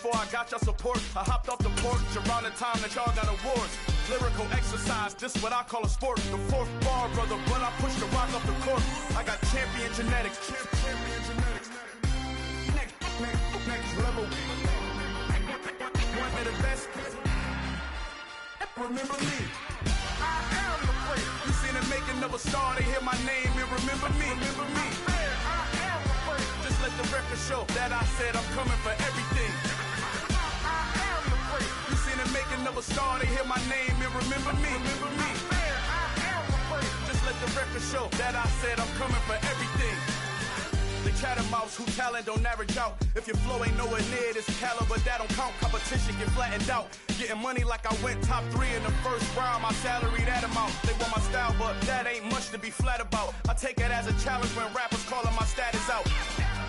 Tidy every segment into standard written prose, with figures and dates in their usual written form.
before I got your support. I hopped off the porch around the time that y'all got awards. Lyrical exercise, this what I call a sport. The fourth bar, brother, but I push the rock off the court. I got champion genetics. Next level. One of the best. Remember me. I am the place. You seen the making of a star, they hear my name and remember me. Remember me. I am the place. Just let the record show that I said I'm coming for everything. I am the place. You seen the making of a star, they hear my name and remember me. Remember me. I am the place. Just let the record show that I said I'm coming for everything. The chattermouths who talent don't average out. If your flow ain't nowhere near this caliber, that don't count. Competition get flattened out. Getting money like I went top 3 in the first round. My salary that amount. They want my style, but that ain't much to be flat about. I take it as a challenge when rappers calling my status out.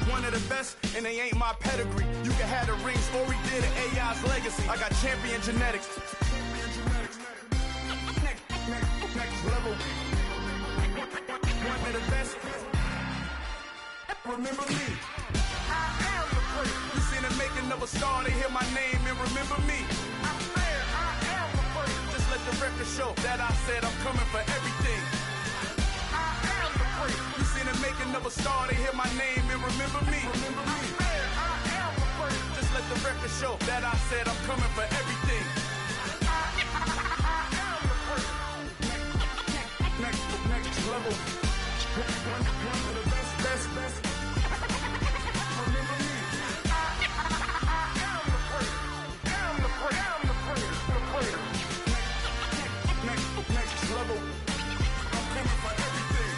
One of the best, and they ain't my pedigree. You can have the rings, or we did an AI's legacy. I got champion genetics. Next level. One of the best. Remember me. I am the place. You seen the making of a star, they hear my name and remember me. I said I am the place. Just let the record show that I said I'm coming for everything. I am the place. You seen the making of a star, they hear my name and remember me. Remember me. I said I am the place. Just let the record show that I said I'm coming for everything. I am the place. Next level. One of the best. Remember me. I am the place. I'm the place. Next level. I'm coming for everything.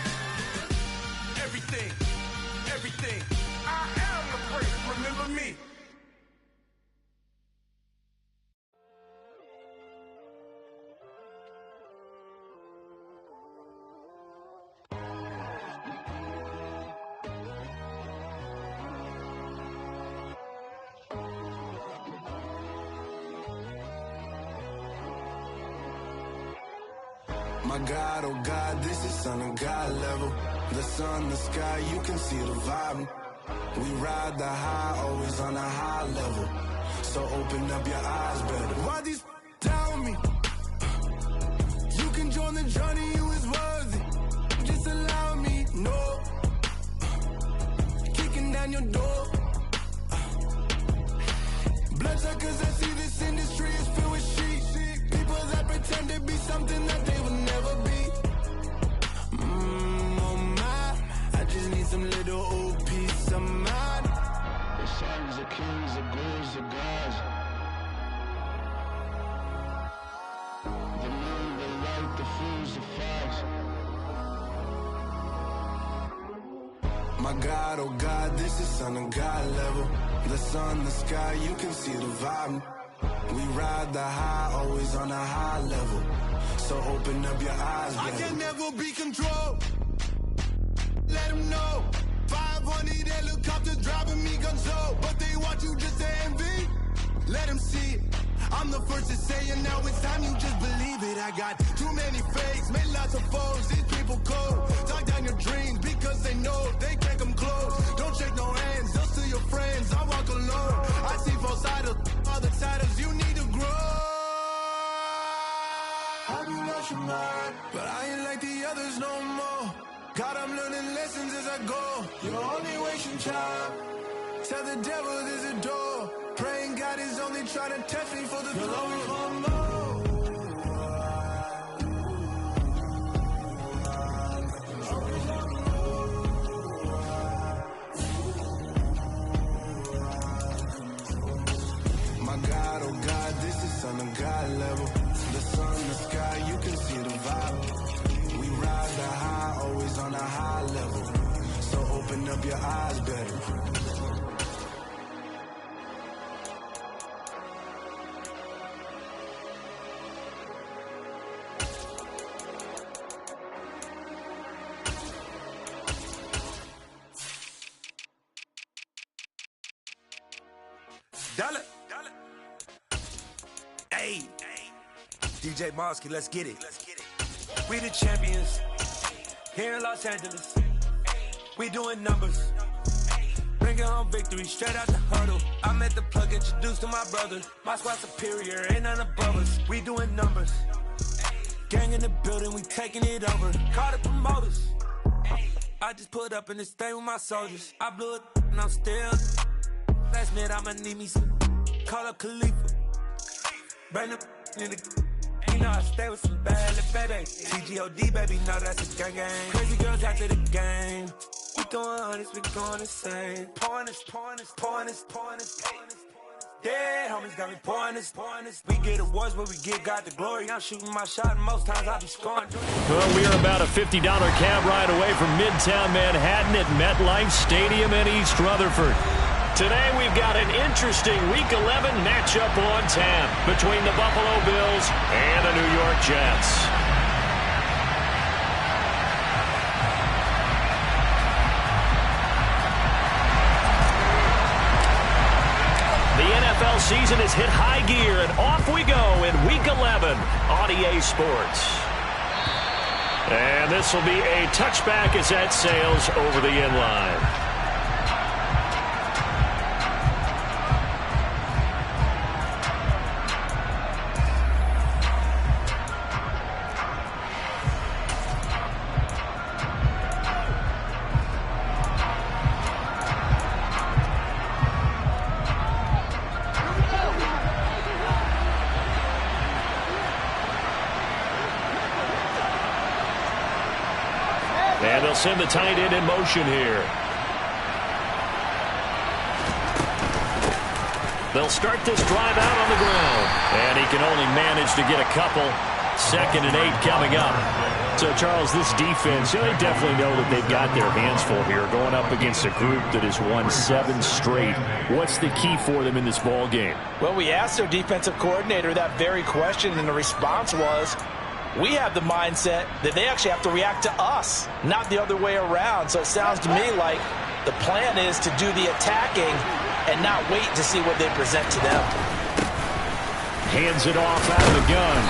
I am the place. Remember me. My God, oh God, this is Son of God level. The sun, the sky, you can see the vibe. We ride the high, always on a high level. So open up your eyes better. Why these tell me? You can join the journey, you is worthy. Just allow me, no. Kicking down your door. Bloodsuckers, I see this industry is filled with sheep. People that pretend to be something that they will never be. Oh my, I just need some little old peace of mind. The sons of kings, the ghouls, the gods. The moon, the light, the fools, the fogs. My God, oh God, this is Son of God level. The sun, the sky, you can see the vibe. We ride the high, always on a high level. So open up your eyes, baby. I can never be controlled. Let them know. 500 helicopters driving me gonzo. But they want you just to envy. Let them see it. I'm the first to say it, now it's time you just believe it. I got too many fakes, made lots of foes. These people cold. Talk down your dreams because they know they can't come close. Don't shake no hands, just to your friends. I walk alone. I see false idols, other titles. You need to grow. Have you lost your mind? But I ain't like the others no more. God, I'm learning lessons as I go. You're only wasting time. Tell the devil there's a door. Praying God is only trying to test me for the throne. You'll always want more. My God, oh God, this is Son of God level. The sun, the sky, you can see the vibe. We ride the high, always on a high level. So open up your eyes better. Dollar. Hey, DJ Mosky, let's get it. We the champions here in Los Angeles. We doing numbers. Bringing home victory straight out the huddle. I met the plug, introduced to my brother. My squad superior, ain't none above us. We doing numbers. Gang in the building, we taking it over. Call the promoters. I just put up in this thing with my soldiers. I blew it and I'm still. Last minute I'ma need me some. Call up Khalifa. Bring the in the. You know I stay with some bad little baby. CGOD baby, know that's a gang gang. Crazy girls after the game. We going honest, we going insane. Pointers. Yeah, homies got me pointers. We get awards, but we give God the glory. I'm shooting my shot, and most times I be scoring. Well, we are about a $50 cab ride away from Midtown Manhattan at MetLife Stadium in East Rutherford. Today we've got an interesting Week 11 matchup on tap between the Buffalo Bills and the New York Jets. The NFL season has hit high gear, and off we go in Week 11 on EA Sports. And this will be a touchback as that sails over the end line. And they'll send the tight end in motion here. They'll start this drive out on the ground. And he can only manage to get a couple. 2nd and 8 coming up. So, Charles, this defense, they definitely know that they've got their hands full here, going up against a group that has won 7 straight. What's the key for them in this ball game? Well, we asked their defensive coordinator that very question, and the response was, we have the mindset that they actually have to react to us, not the other way around. So it sounds to me like the plan is to do the attacking and not wait to see what they present to them. Hands it off out of the gun.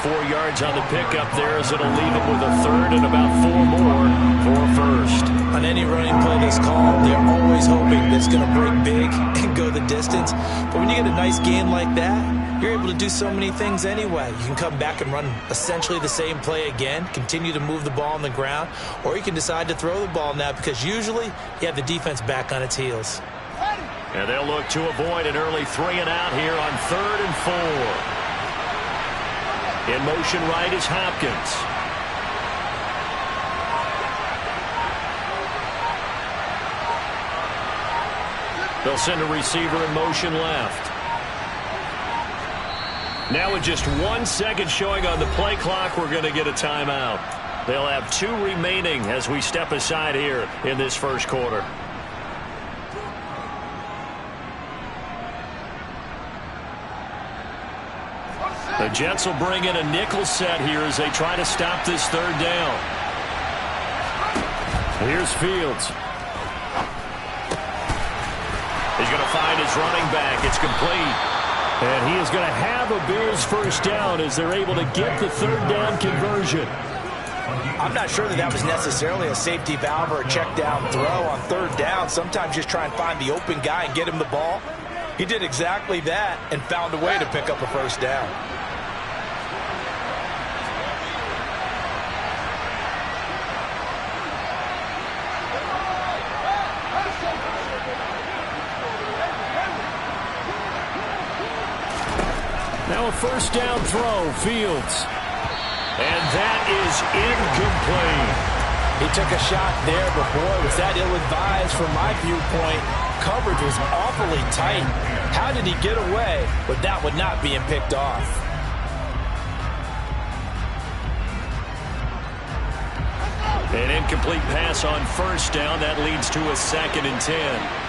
4 yards on the pickup there as it'll leave him with a third and about 4 more for first. On any running play that's called, they're always hoping that it's going to break big and go the distance. But when you get a nice game like that, you're able to do so many things anyway. You can come back and run essentially the same play again, continue to move the ball on the ground, or you can decide to throw the ball now because usually you have the defense back on its heels. And they'll look to avoid an early 3 and out here on 3rd and 4. In motion right is Hopkins. They'll send a receiver in motion left. Now with just 1 second showing on the play clock, we're going to get a timeout. They'll have 2 remaining as we step aside here in this first quarter. The Jets will bring in a nickel set here as they try to stop this 3rd down. Here's Fields. He's going to find his running back. It's complete. And he is going to have a Bills first down as they're able to get the 3rd down conversion. I'm not sure that was necessarily a safety valve or a check down throw on 3rd down. Sometimes just try and find the open guy and get him the ball. He did exactly that and found a way to pick up a first down. Now a first down throw, Fields. And that is incomplete. He took a shot there, but boy, was that ill-advised from my viewpoint. Coverage was awfully tight. How did he get away with that one not being picked off? An incomplete pass on first down. That leads to a 2nd and 10.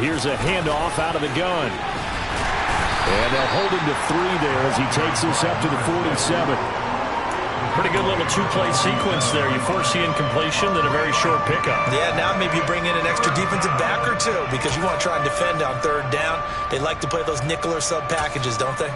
Here's a handoff out of the gun. And they'll hold him to 3 there as he takes this up to the 47. Pretty good little two-play sequence there. You force the incompletion, then a very short pickup. Yeah, now maybe you bring in an extra defensive back or two because you want to try and defend on third down. They like to play those nickel or sub packages, don't they?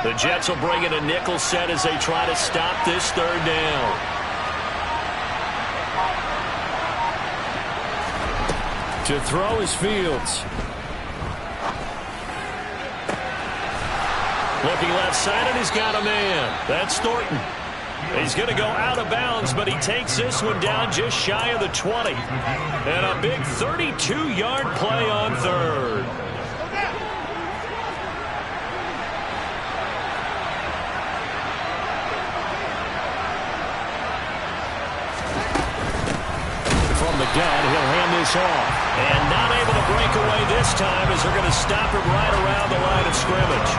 The Jets will bring in a nickel set as they try to stop this third down. To throw is Fields. Looking left side, and he's got a man. That's Thornton. He's going to go out of bounds, but he takes this one down just shy of the 20. And a big 32-yard play on third. Gun, he'll hand this off. And not able to break away this time as they're going to stop him right around the line of scrimmage.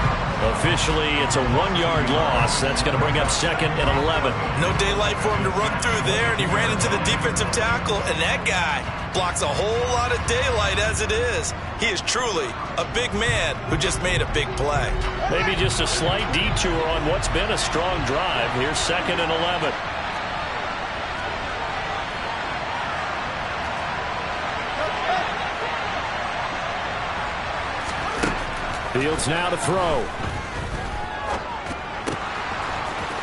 Officially, it's a 1-yard loss. That's going to bring up 2nd and 11. No daylight for him to run through there, and he ran into the defensive tackle, and that guy blocks a whole lot of daylight as it is. He is truly a big man who just made a big play. Maybe just a slight detour on what's been a strong drive. Here's 2nd and 11. Fields now to throw.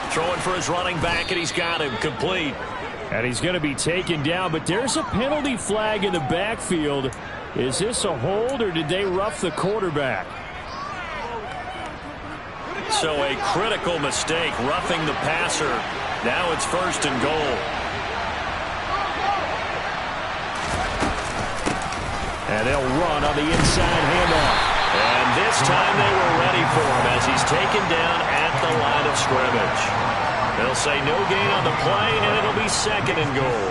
Throwing for his running back, and he's got him complete. And he's going to be taken down, but there's a penalty flag in the backfield. Is this a hold, or did they rough the quarterback? So a critical mistake, roughing the passer. Now it's 1st and goal. And they'll run on the inside handoff. And this time they were ready for him as he's taken down at the line of scrimmage. They'll say no gain on the play, and it'll be 2nd and goal.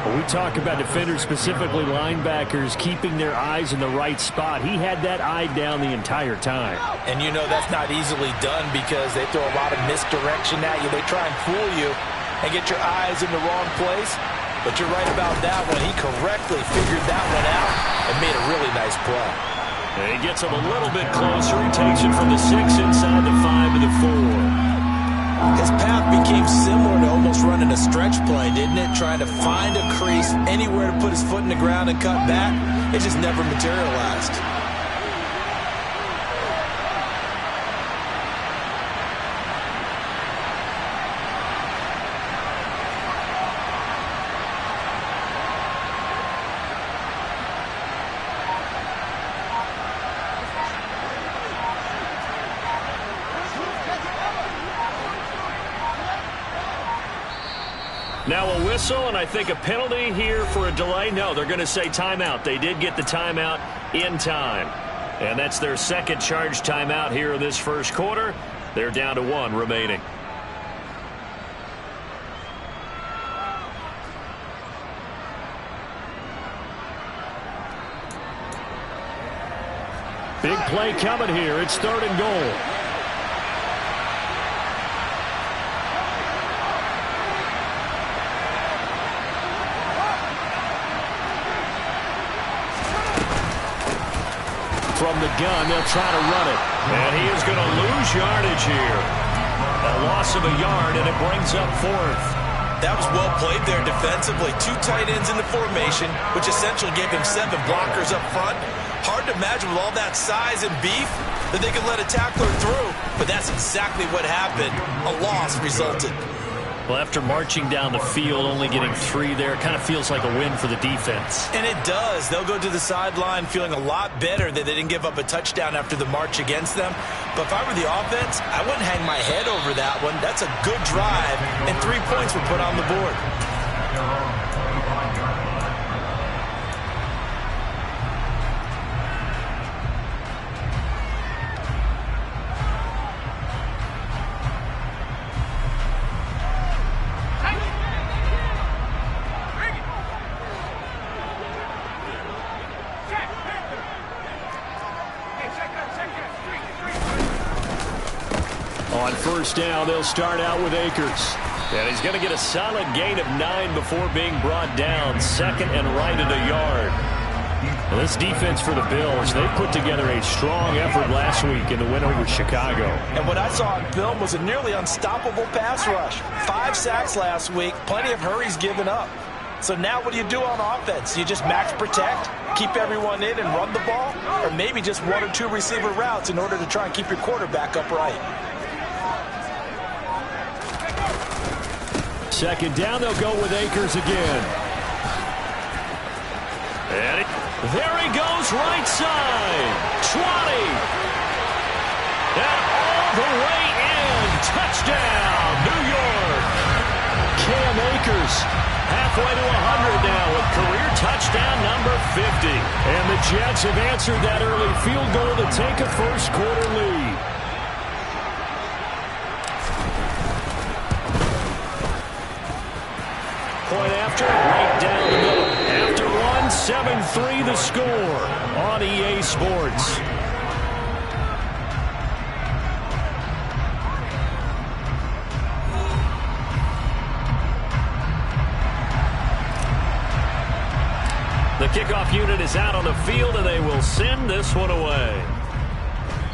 Well, we talk about defenders, specifically linebackers, keeping their eyes in the right spot. He had that eye down the entire time. And you know that's not easily done because they throw a lot of misdirection at you. They try and fool you and get your eyes in the wrong place. But you're right about that one. He correctly figured that one out and made a really nice play. And he gets him a little bit closer. He takes it from the 6 inside the 5 to the 4. His path became similar to almost running a stretch play, didn't it? Trying to find a crease, anywhere to put his foot in the ground and cut back. It just never materialized. Now a whistle, and I think a penalty here for a delay. No, they're going to say timeout. They did get the timeout in time. And that's their 2nd charge timeout here in this first quarter. They're down to 1 remaining. Big play coming here. It's 3rd and goal. From the gun, they'll try to run it. And he is going to lose yardage here. A loss of a yard, and it brings up 4th. That was well played there defensively. 2 tight ends in the formation, which essentially gave him 7 blockers up front. Hard to imagine with all that size and beef that they could let a tackler through. But that's exactly what happened. A loss resulted. Well, after marching down the field, only getting 3 there, it kind of feels like a win for the defense. And it does. They'll go to the sideline feeling a lot better that they didn't give up a touchdown after the march against them. But if I were the offense, I wouldn't hang my head over that one. That's a good drive, and 3 points were put on the board. On first down, they'll start out with Akers. And he's going to get a solid gain of 9 before being brought down. Second and right at a yard. Well, this defense for the Bills, they put together a strong effort last week in the win over Chicago. And what I saw on film was a nearly unstoppable pass rush. 5 sacks last week, plenty of hurries given up. So now what do you do on offense? You just max protect, keep everyone in and run the ball, or maybe just 1 or 2 receiver routes in order to try and keep your quarterback upright. Second down, they'll go with Akers again. And there he goes, right side. 20. And all the way in. Touchdown, New York. Cam Akers halfway to 100 now with career touchdown number 50. And the Jets have answered that early field goal to take a first-quarter lead. Point after, right down the middle. After one, 7-3 the score on EA Sports. The kickoff unit is out on the field, and they will send this one away.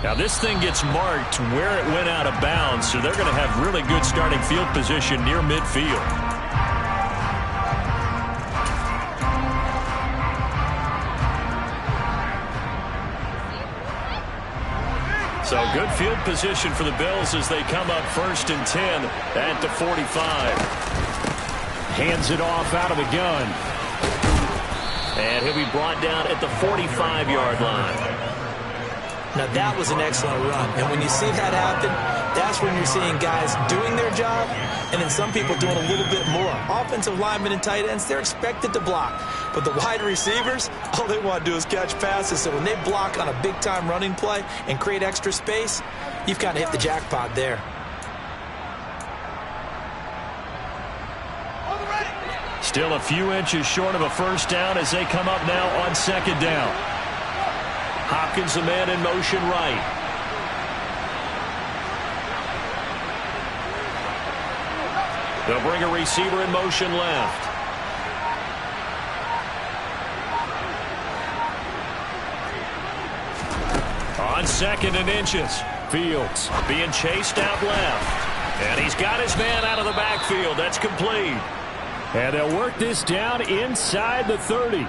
Now, this thing gets marked where it went out of bounds, so they're going to have really good starting field position near midfield. So good field position for the Bills as they come up 1st and 10 at the 45. Hands it off out of the gun. And he'll be brought down at the 45-yard line. Now that was an excellent run. And when you see that happen, that's when you're seeing guys doing their job and then some people doing a little bit more. Offensive linemen and tight ends, they're expected to block. But the wide receivers, all they want to do is catch passes. So when they block on a big-time running play and create extra space, you've kind of hit the jackpot there. Still a few inches short of a first down as they come up now on second down. Hopkins, the man in motion right. They'll bring a receiver in motion left. On second and inches. Fields being chased out left. And he's got his man out of the backfield. That's complete. And they'll work this down inside the 30.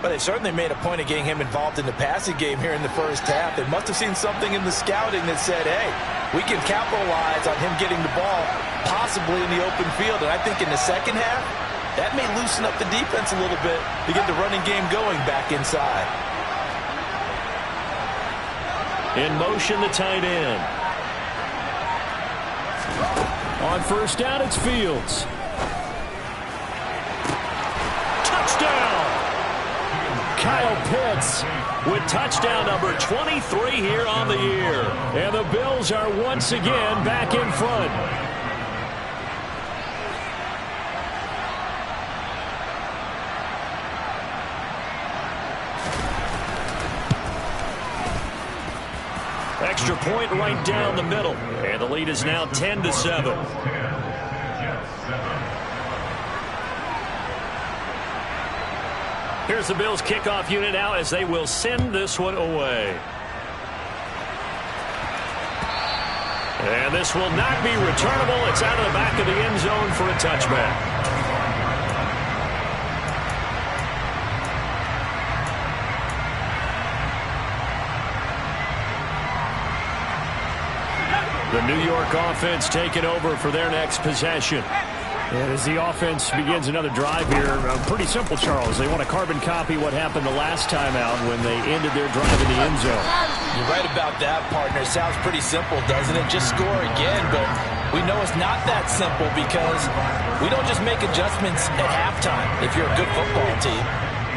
But they certainly made a point of getting him involved in the passing game here in the first half. They must have seen something in the scouting that said, hey, we can capitalize on him getting the ball possibly in the open field. And I think in the second half, that may loosen up the defense a little bit to get the running game going back inside. In motion, the tight end. On first down, it's Fields. Touchdown! Kyle Pitts with touchdown number 23 here on the year. And the Bills are once again back in front. Extra point right down the middle. And the lead is now 10-7. Here's the Bills kickoff unit now as they will send this one away. And this will not be returnable. It's out of the back of the end zone for a touchback. The New York offense taking over for their next possession. And as the offense begins another drive here, pretty simple, Charles. They want to carbon copy what happened the last time out when they ended their drive in the end zone. You're right about that, partner. Sounds pretty simple, doesn't it? Just score again, but we know it's not that simple because we don't just make adjustments at halftime if you're a good football team.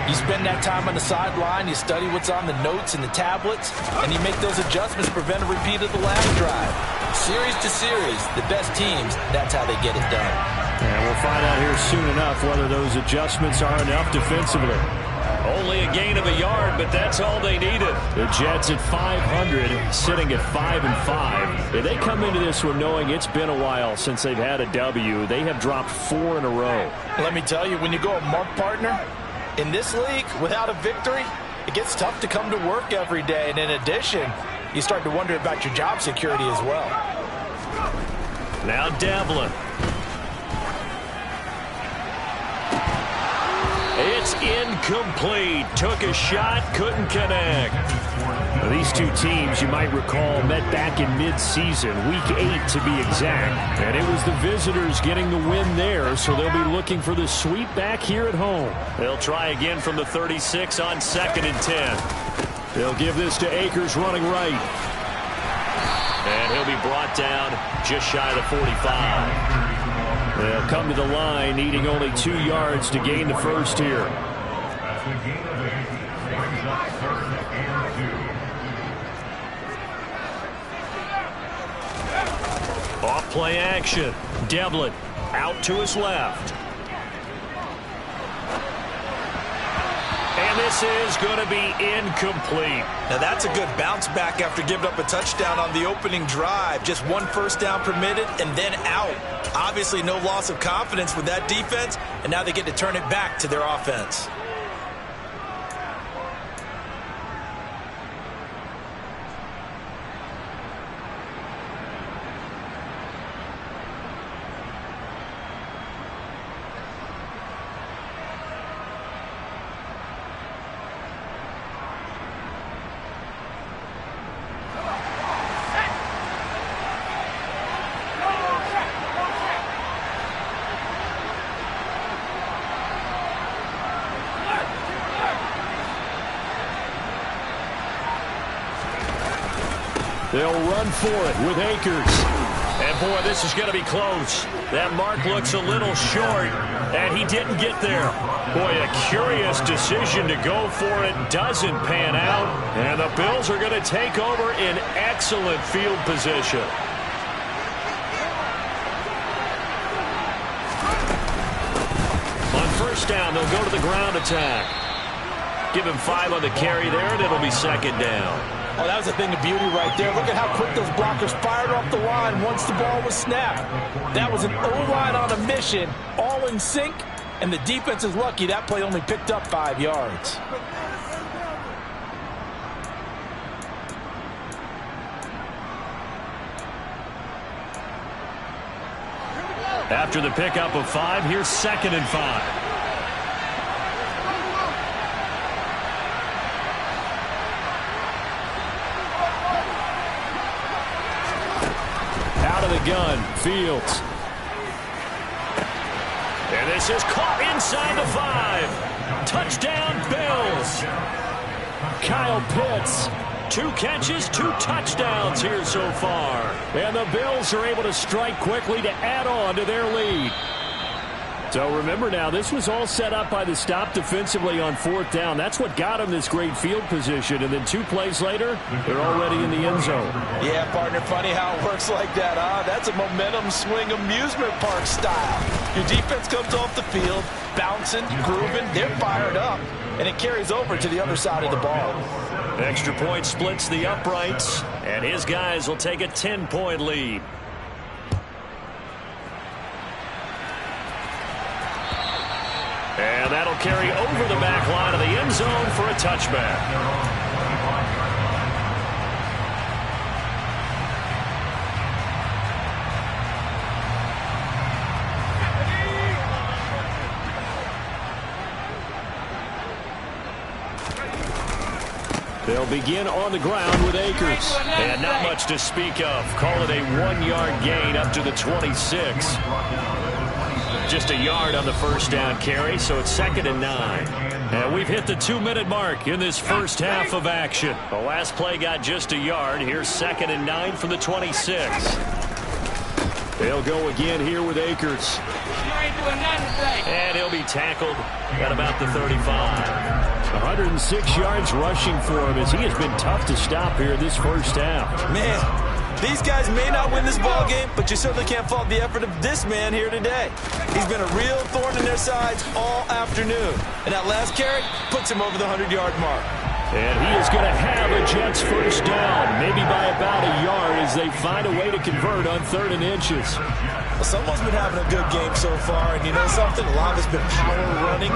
You spend that time on the sideline, you study what's on the notes and the tablets, and you make those adjustments to prevent a repeat of the last drive. Series to series, the best teams, that's how they get it done. And we'll find out here soon enough whether those adjustments are enough defensively. Only a gain of a yard, but that's all they needed. The Jets at 500, sitting at 5-5. If they come into this one knowing it's been a while since they've had a W, they have dropped 4 in a row. Let me tell you, when you go a mark partner, in this league, without a victory, it gets tough to come to work every day. And in addition, you start to wonder about your job security as well. Now Devlin. It's incomplete. Took a shot, couldn't connect. Now, these two teams, you might recall, met back in mid-season, week 8 to be exact. And it was the visitors getting the win there, so they'll be looking for the sweep back here at home. They'll try again from the 36 on 2nd and 10. They'll give this to Akers running right. And he'll be brought down just shy of the 45. They'll come to the line, needing only 2 yards to gain the first here. Off play action. Devlin out to his left. And this is going to be incomplete. Now that's a good bounce back after giving up a touchdown on the opening drive. Just 1 first down permitted and then out. Obviously no loss of confidence with that defense, and now they get to turn it back to their offense. They'll run for it with Akers. And, boy, this is going to be close. That mark looks a little short, and he didn't get there. Boy, a curious decision to go for it doesn't pan out, and the Bills are going to take over in excellent field position. On first down, they'll go to the ground attack. Give him 5 on the carry there, and it'll be 2nd down. Oh, that was a thing of beauty right there. Look at how quick those blockers fired off the line once the ball was snapped. That was an O-line on a mission, all in sync, and the defense is lucky that play only picked up 5 yards. After the pickup of 5, here's 2nd and 5. The gun, Fields. And this is caught inside the 5. Touchdown, Bills. Kyle Pitts. 2 catches, 2 touchdowns here so far. And the Bills are able to strike quickly to add on to their lead. So remember now, this was all set up by the stop defensively on 4th down. That's what got them this great field position. And then 2 plays later, they're already in the end zone. Yeah, partner, funny how it works like that, huh? That's a momentum swing amusement park style. Your defense comes off the field, bouncing, grooving, they're fired up, and it carries over to the other side of the ball. Extra point splits the uprights, and his guys will take a 10-point lead. And that'll carry over the back line of the end zone for a touchback. They'll begin on the ground with Akers. And not much to speak of. Call it a 1-yard gain up to the 26. Just a yard on the first down carry, so it's 2nd and 9. And we've hit the 2-minute mark in this first half of action. The last play got just a yard. Here's 2nd and 9 from the 26. They'll go again here with Akers. And he'll be tackled at about the 35. 106 yards rushing for him as he has been tough to stop here this first half. Man, These guys may not win this ball game, but you certainly can't fault the effort of this man here today. He's been a real thorn in their sides all afternoon. And that last carry puts him over the 100-yard mark. And he is going to have a Jets first down, maybe by about a yard as they find a way to convert on 3rd and inches. Well, someone's been having a good game so far, and you know something? A lot of it's been power running.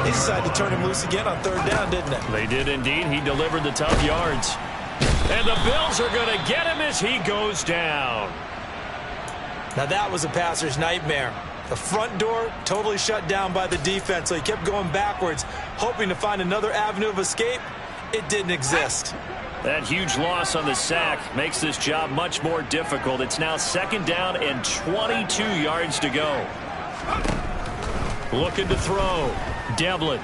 They decided to turn him loose again on 3rd down, didn't they? They did indeed. He delivered the tough yards. And the Bills are going to get him as he goes down. Now that was a passer's nightmare. The front door totally shut down by the defense, so he kept going backwards, hoping to find another avenue of escape. It didn't exist. That huge loss on the sack makes this job much more difficult. It's now 2nd down and 22 yards to go. Looking to throw. Devlin.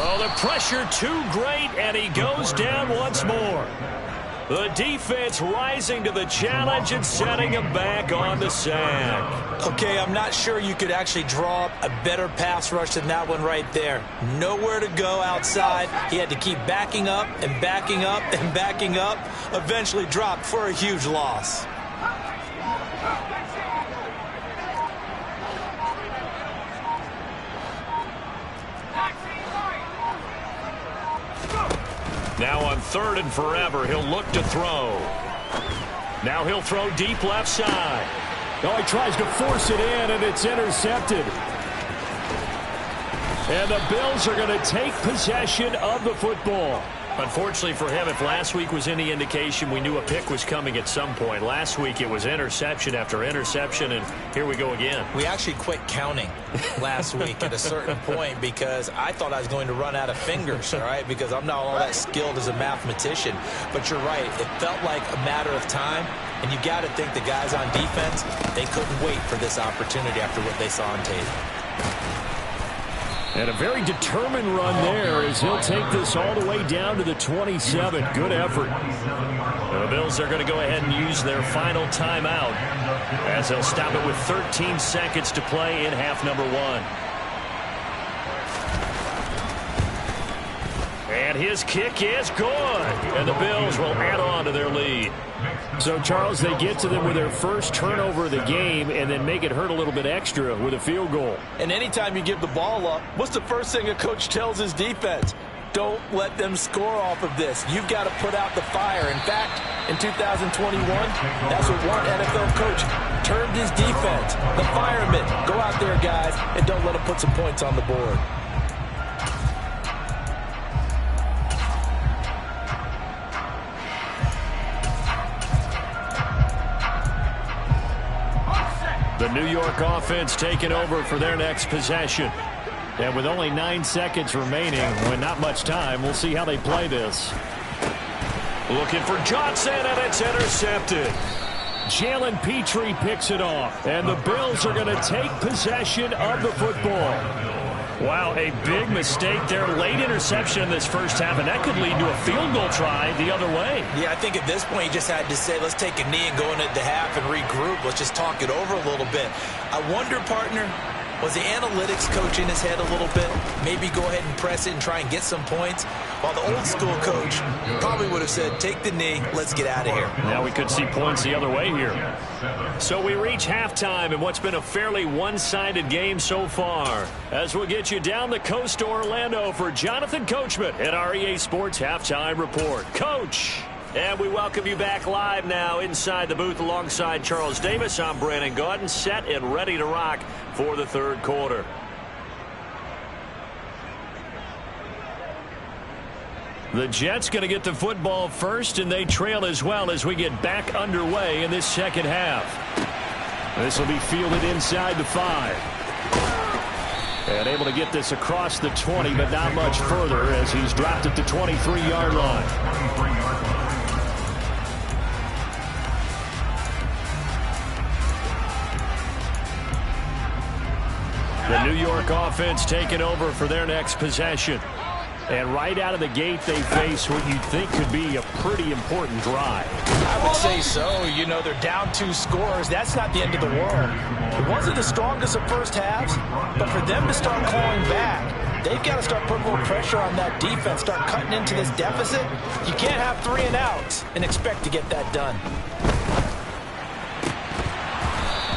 Oh, the pressure too great, and he goes down once more. The defense rising to the challenge and setting him back on the sack. Okay, I'm not sure you could actually draw up a better pass rush than that one right there. Nowhere to go outside. He had to keep backing up and backing up and backing up. Eventually dropped for a huge loss. Now on 3rd and forever, he'll look to throw. Now he'll throw deep left side. Oh, he tries to force it in, and it's intercepted. And the Bills are going to take possession of the football. Unfortunately for him, if last week was any indication, we knew a pick was coming at some point. Last week it was interception after interception, and here we go again. We actually quit counting last week at a certain point because I thought I was going to run out of fingers, all right, because I'm not all that skilled as a mathematician. But you're right. It felt like a matter of time, and you got to think the guys on defense, they couldn't wait for this opportunity after what they saw on tape. And a very determined run there as he'll take this all the way down to the 27. Good effort. The Bills are going to go ahead and use their final timeout as they'll stop it with 13 seconds to play in half number 1. And his kick is good. And the Bills will add on to their lead. So, Charles, they get to them with their first turnover of the game and then make it hurt a little bit extra with a field goal. And anytime you give the ball up, what's the first thing a coach tells his defense? Don't let them score off of this. You've got to put out the fire. In fact, in 2021, that's what one NFL coach termed his defense. The firemen. Go out there, guys, and don't let them put some points on the board. The New York offense taking over for their next possession. And with only 9 seconds remaining, with not much time, we'll see how they play this. Looking for Johnson, and it's intercepted. Jalen Petrie picks it off. And the Bills are going to take possession of the football. Wow, a big mistake there. Late interception in this first half, and that could lead to a field goal try the other way. Yeah, I think at this point you just had to say, let's take a knee and go into the half and regroup. Let's just talk it over a little bit. I wonder, partner, was the analytics coach in his head a little bit? Maybe go ahead and press it and try and get some points? While the old school coach probably would have said, take the knee, let's get out of here. Now we could see points the other way here. So we reach halftime in what's been a fairly one-sided game so far. As we'll get you down the coast to Orlando for Jonathan Coachman at our EA Sports Halftime Report. Coach! And we welcome you back live now inside the booth alongside Charles Davis. I'm Brandon Gaudin, set and ready to rock for the third quarter. The Jets going to get the football first, and they trail as well as we get back underway in this second half. This will be fielded inside the 5. And able to get this across the 20, but not much further as he's dropped at the 23-yard line. The New York offense taking over for their next possession. And right out of the gate, they face what you'd think could be a pretty important drive. I would say so. You know, they're down 2 scores. That's not the end of the world. It wasn't the strongest of first halves, but for them to start clawing back, they've got to start putting more pressure on that defense, start cutting into this deficit. You can't have 3 and outs and expect to get that done.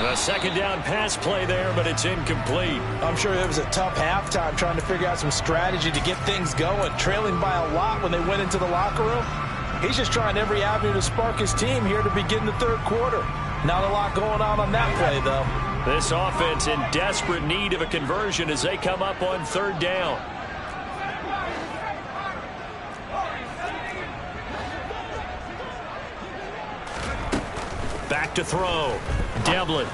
A second down pass play there, but it's incomplete. I'm sure it was a tough halftime trying to figure out some strategy to get things going, trailing by a lot when they went into the locker room. He's just trying every avenue to spark his team here to begin the third quarter. Not a lot going on that play, though. This offense in desperate need of a conversion as they come up on third down. Back to throw. Devlin.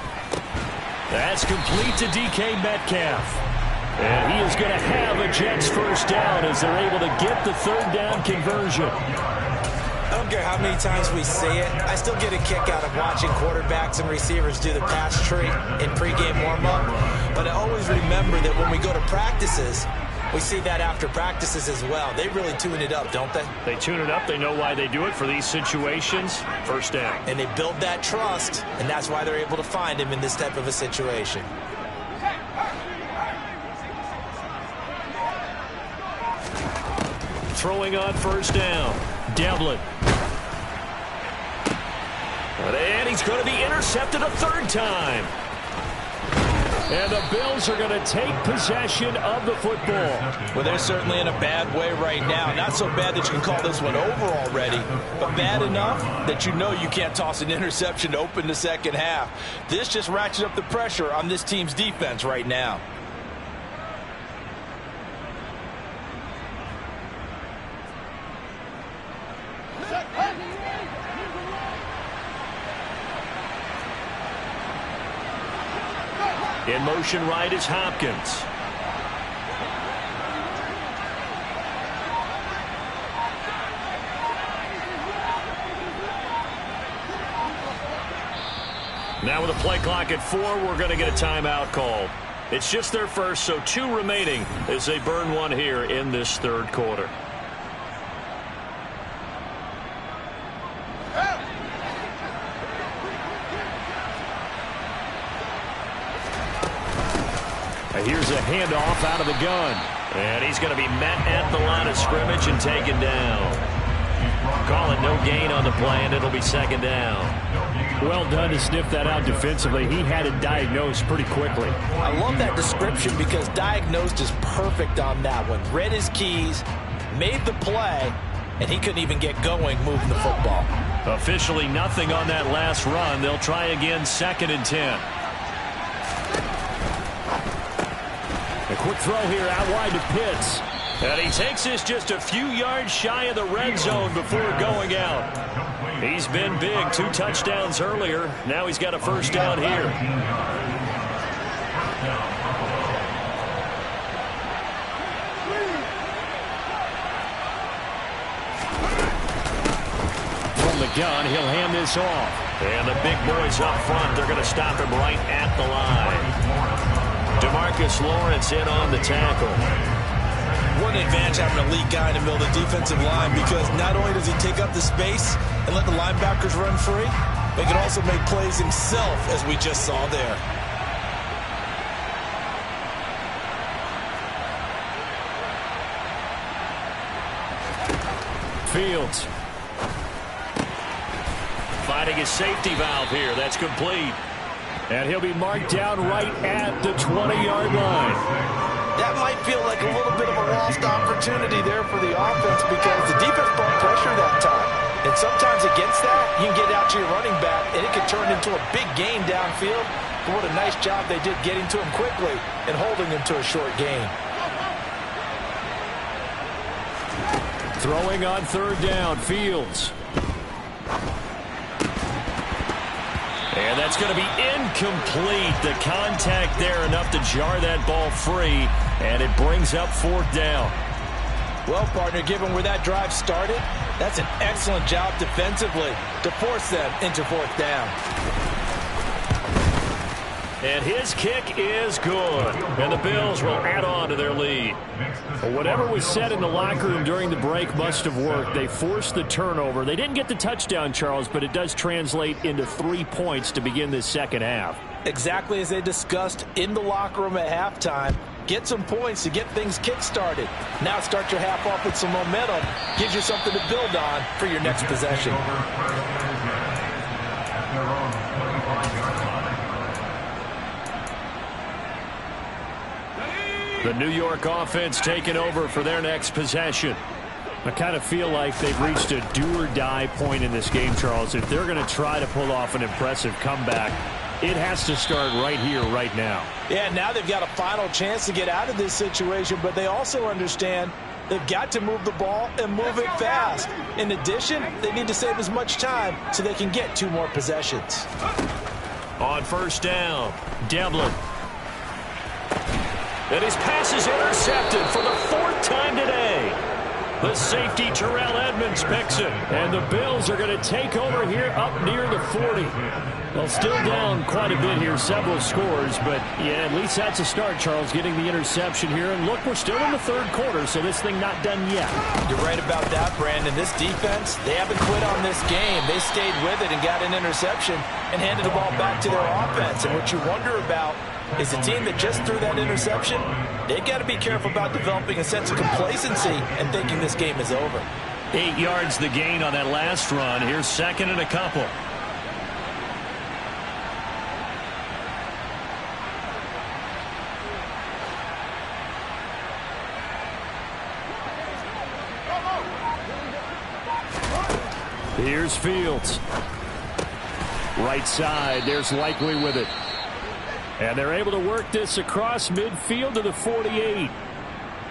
That's complete to DK Metcalf. And he is going to have a Jets first down as they're able to get the third down conversion. I don't care how many times we say it, I still get a kick out of watching quarterbacks and receivers do the pass tree in pregame warm-up. But I always remember that when we go to practices, we see that after practices as well. They really tune it up, don't they? They tune it up. They know why they do it for these situations. First down. And they build that trust, and that's why they're able to find him in this type of a situation. Throwing on first down. Devlin. And he's going to be intercepted a third time. And the Bills are going to take possession of the football. Well, they're certainly in a bad way right now. Not so bad that you can call this one over already, but bad enough that you know you can't toss an interception to open the second half. This just ratchets up the pressure on this team's defense right now. In motion right is Hopkins. Now with a play clock at 4, we're going to get a timeout called. It's just their first, so 2 remaining as they burn one here in this third quarter. Here's a handoff out of the gun. And he's going to be met at the line of scrimmage and taken down. Calling no gain on the play, and it'll be second down. Well done to sniff that out defensively. He had it diagnosed pretty quickly. I love that description because diagnosed is perfect on that one. Read his keys, made the play, and he couldn't even get going moving the football. Officially nothing on that last run. They'll try again, 2nd and 10. A quick throw here out wide to Pitts. And he takes this just a few yards shy of the red zone before going out. He's been big, 2 touchdowns earlier. Now he's got a first down here. From the gun, he'll hand this off. And the big boys up front, they're going to stop him right at the line. DeMarcus Lawrence in on the tackle. What an advantage having a lead guy in the middle of the defensive line, because not only does he take up the space and let the linebackers run free, but he can also make plays himself, as we just saw there. Fields. Finding his safety valve here. That's complete. And he'll be marked down right at the 20-yard line. That might feel like a little bit of a lost opportunity there for the offense because the defense brought pressure that time. And sometimes against that, you can get out to your running back, and it can turn into a big gain downfield. But what a nice job they did getting to him quickly and holding him to a short gain. Throwing on third down, Fields. And that's going to be incomplete. The contact there enough to jar that ball free, and it brings up 4th down. Well, partner, given where that drive started, that's an excellent job defensively to force them into 4th down. And his kick is good. And the Bills will add on to their lead. Well, whatever was said in the locker room during the break must have worked. They forced the turnover. They didn't get the touchdown, Charles, but it does translate into 3 points to begin this second half. Exactly as they discussed in the locker room at halftime. Get some points to get things kick-started. Now start your half off with some momentum. Gives you something to build on for your next possession. The New York offense taking over for their next possession. I kind of feel like they've reached a do-or-die point in this game, Charles. If they're going to try to pull off an impressive comeback, it has to start right here, right now. Yeah, now they've got a final chance to get out of this situation, but they also understand they've got to move the ball and move it fast. In addition, they need to save as much time so they can get 2 more possessions. On first down, Devlin. And his pass is intercepted for the 4th time today. The safety, Terrell Edmonds, picks it. And the Bills are going to take over here up near the 40. Well, still down quite a bit here, several scores. But, yeah, at least that's a start, Charles, getting the interception here. And, look, we're still in the 3rd quarter, so this thing not done yet. You're right about that, Brandon. This defense, they haven't quit on this game. They stayed with it and got an interception and handed the ball back to their offense. And what you wonder about is the team that just threw that interception, they've got to be careful about developing a sense of complacency and thinking this game is over. 8 yards the gain on that last run. Here's 2nd and a couple. Here's Fields. Right side, there's Likely with it. And they're able to work this across midfield to the 48.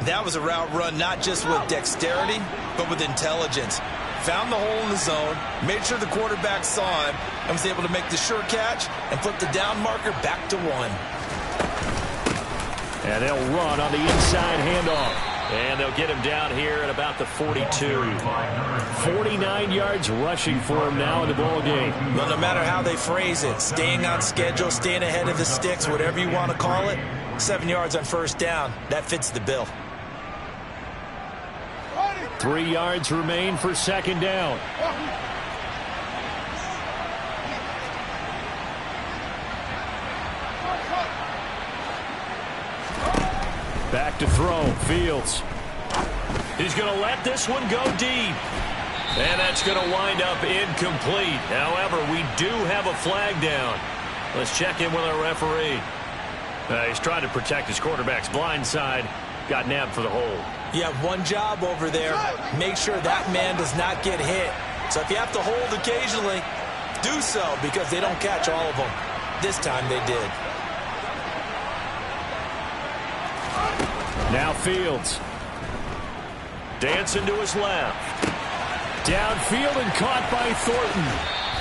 That was a route run not just with dexterity, but with intelligence. Found the hole in the zone, made sure the quarterback saw him, and was able to make the sure catch and flip the down marker back to 1. And they'll run on the inside handoff. And they'll get him down here at about the 42. 49 yards rushing for him now in the ball game. Well, no matter how they phrase it, staying on schedule, staying ahead of the sticks, whatever you want to call it, 7 yards on first down, that fits the bill. 3 yards remain for 2nd down. Back to throw, Fields. He's going to let this one go deep. And that's going to wind up incomplete. However, we do have a flag down. Let's check in with our referee. He's trying to protect his quarterback's blind side. Got nabbed for the hold. You have one job over there. Make sure that man does not get hit. So if you have to hold occasionally, do so because they don't catch all of them. This time they did. Now Fields. Dancing to his left. Downfield and caught by Thornton.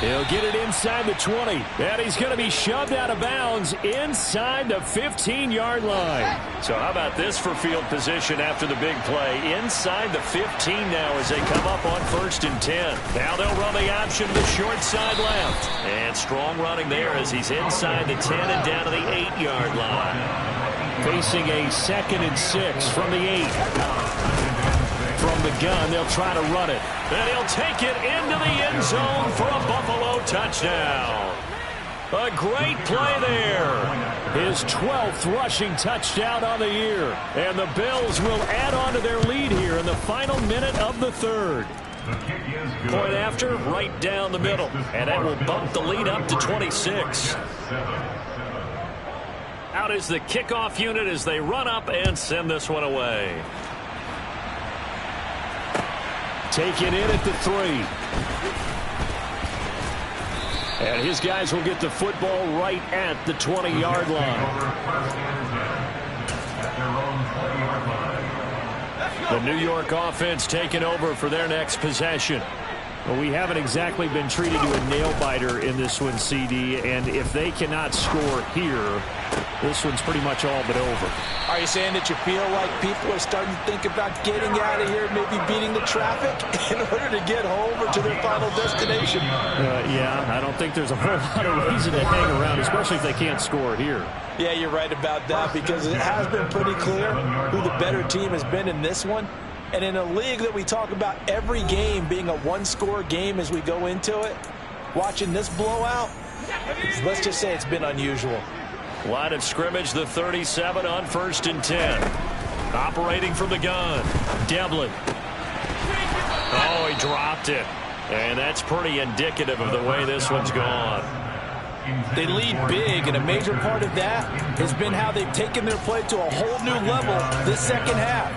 He'll get it inside the 20. And he's going to be shoved out of bounds inside the 15-yard line. So how about this for field position after the big play? Inside the 15 now as they come up on 1st and 10. Now they'll run the option to the short side left. And strong running there as he's inside the 10 and down to the 8-yard line. Facing a 2nd and 6 from the 8. From the gun, they'll try to run it. And he'll take it into the end zone for a Buffalo touchdown. A great play there. His 12th rushing touchdown on the year. And the Bills will add on to their lead here in the final minute of the 3rd. Point after, right down the middle. And that will bump the lead up to 26. Out is the kickoff unit as they run up and send this one away. Taken in at the 3. And his guys will get the football right at the 20-yard line. The New York offense taking over for their next possession. Well, we haven't exactly been treated to a nail-biter in this one, CD, and if they cannot score here, this one's pretty much all but over. Are you saying that you feel like people are starting to think about getting out of here, maybe beating the traffic in order to get home or to their final destination? Yeah, I don't think there's a whole lot of reason to hang around, especially if they can't score here. Yeah, you're right about that because it has been pretty clear who the better team has been in this one. And in a league that we talk about every game being a one-score game as we go into it, watching this blowout, let's just say it's been unusual. Line of scrimmage, the 37 on 1st and 10. Operating from the gun, Devlin. Oh, he dropped it. And that's pretty indicative of the way this one's gone. They lead big, and a major part of that has been how they've taken their play to a whole new level this second half.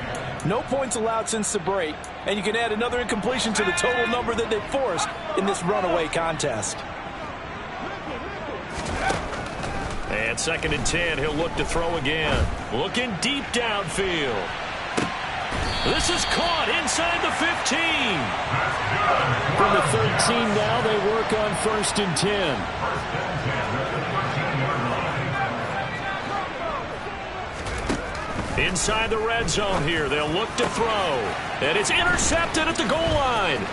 No points allowed since the break, and you can add another incompletion to the total number that they've forced in this runaway contest. And 2nd and 10, he'll look to throw again. Looking deep downfield. This is caught inside the 15. From the 13 now, they work on 1st and 10. Inside the red zone here, they'll look to throw. And it's intercepted at the goal line.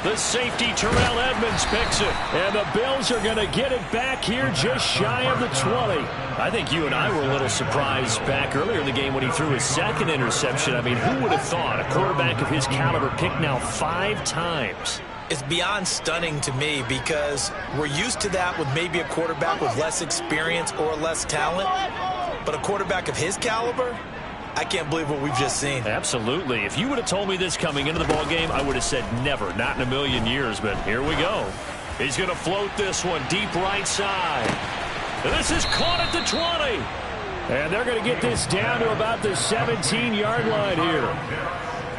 The safety, Terrell Edmonds, picks it. And the Bills are going to get it back here just shy of the 20. I think you and I were a little surprised back earlier in the game when he threw his 2nd interception. I mean, who would have thought a quarterback of his caliber picked now 5 times? It's beyond stunning to me because we're used to that with maybe a quarterback with less experience or less talent. But a quarterback of his caliber, I can't believe what we've just seen. Absolutely. If you would have told me this coming into the ball game, I would have said never, not in a million years. But here we go. He's going to float this one deep right side. And this is caught at the 20. And they're going to get this down to about the 17-yard line here.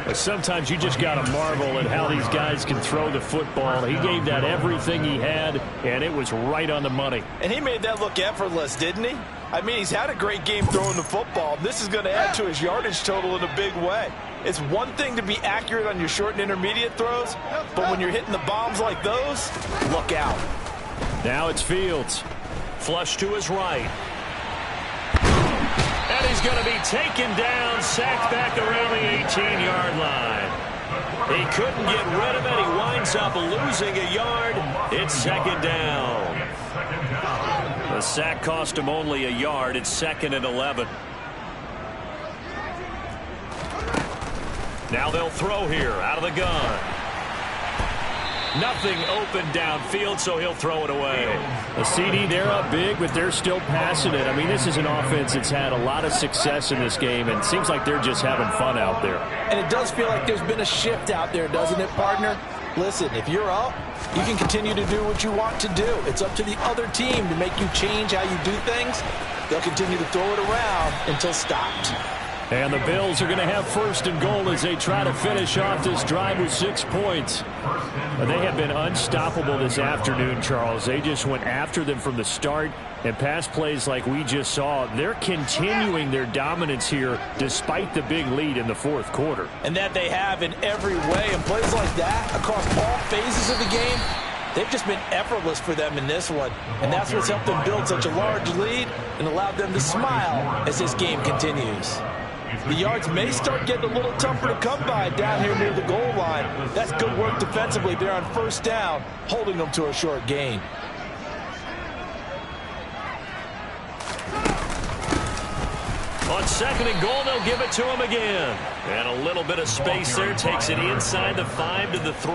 But sometimes you just got to marvel at how these guys can throw the football. He gave that everything he had, and it was right on the money. And he made that look effortless, didn't he? I mean, he's had a great game throwing the football. This is going to add to his yardage total in a big way. It's one thing to be accurate on your short and intermediate throws, but when you're hitting the bombs like those, look out. Now it's Fields. Flush to his right. And he's going to be taken down, sacked back around the 18-yard line. He couldn't get rid of it. He winds up losing a yard. It's 2nd down. The sack cost him only a yard. It's 2nd and 11. Now they'll throw here out of the gun. Nothing open downfield, so he'll throw it away. A CD, they're up big, but they're still passing it. I mean, this is an offense that's had a lot of success in this game, and it seems like they're just having fun out there. And it does feel like there's been a shift out there, doesn't it, partner? Listen, if you're up, you can continue to do what you want to do. It's up to the other team to make you change how you do things. They'll continue to throw it around until stopped. And the Bills are going to have 1st and goal as they try to finish off this drive with 6 points. They have been unstoppable this afternoon, Charles. They just went after them from the start, and pass plays like we just saw, they're continuing their dominance here despite the big lead in the 4th quarter. And that they have in every way, and plays like that across all phases of the game, they've just been effortless for them in this one. And that's what's helped them build such a large lead and allowed them to smile as this game continues. The yards may start getting a little tougher to come by down here near the goal line. That's good work defensively there on 1st down, holding them to a short gain. On 2nd and goal, they'll give it to him again. And a little bit of space there takes it inside the 5 to the 3.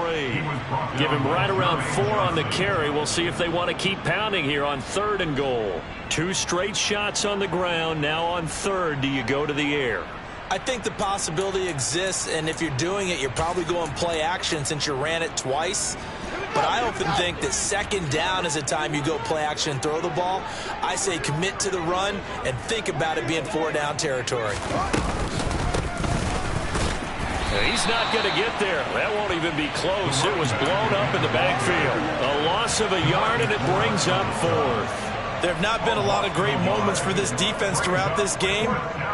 Give him right around 4 on the carry. We'll see if they want to keep pounding here on 3rd and goal. 2 straight shots on the ground. Now on 3rd, do you go to the air? I think the possibility exists, and if you're doing it, you're probably going play action since you ran it twice. But I often think that 2nd down is a time you go play action and throw the ball. I say commit to the run and think about it being 4-down territory. He's not going to get there. That won't even be close. It was blown up in the backfield. A loss of a yard, and it brings up 4th. There have not been a lot of great moments for this defense throughout this game.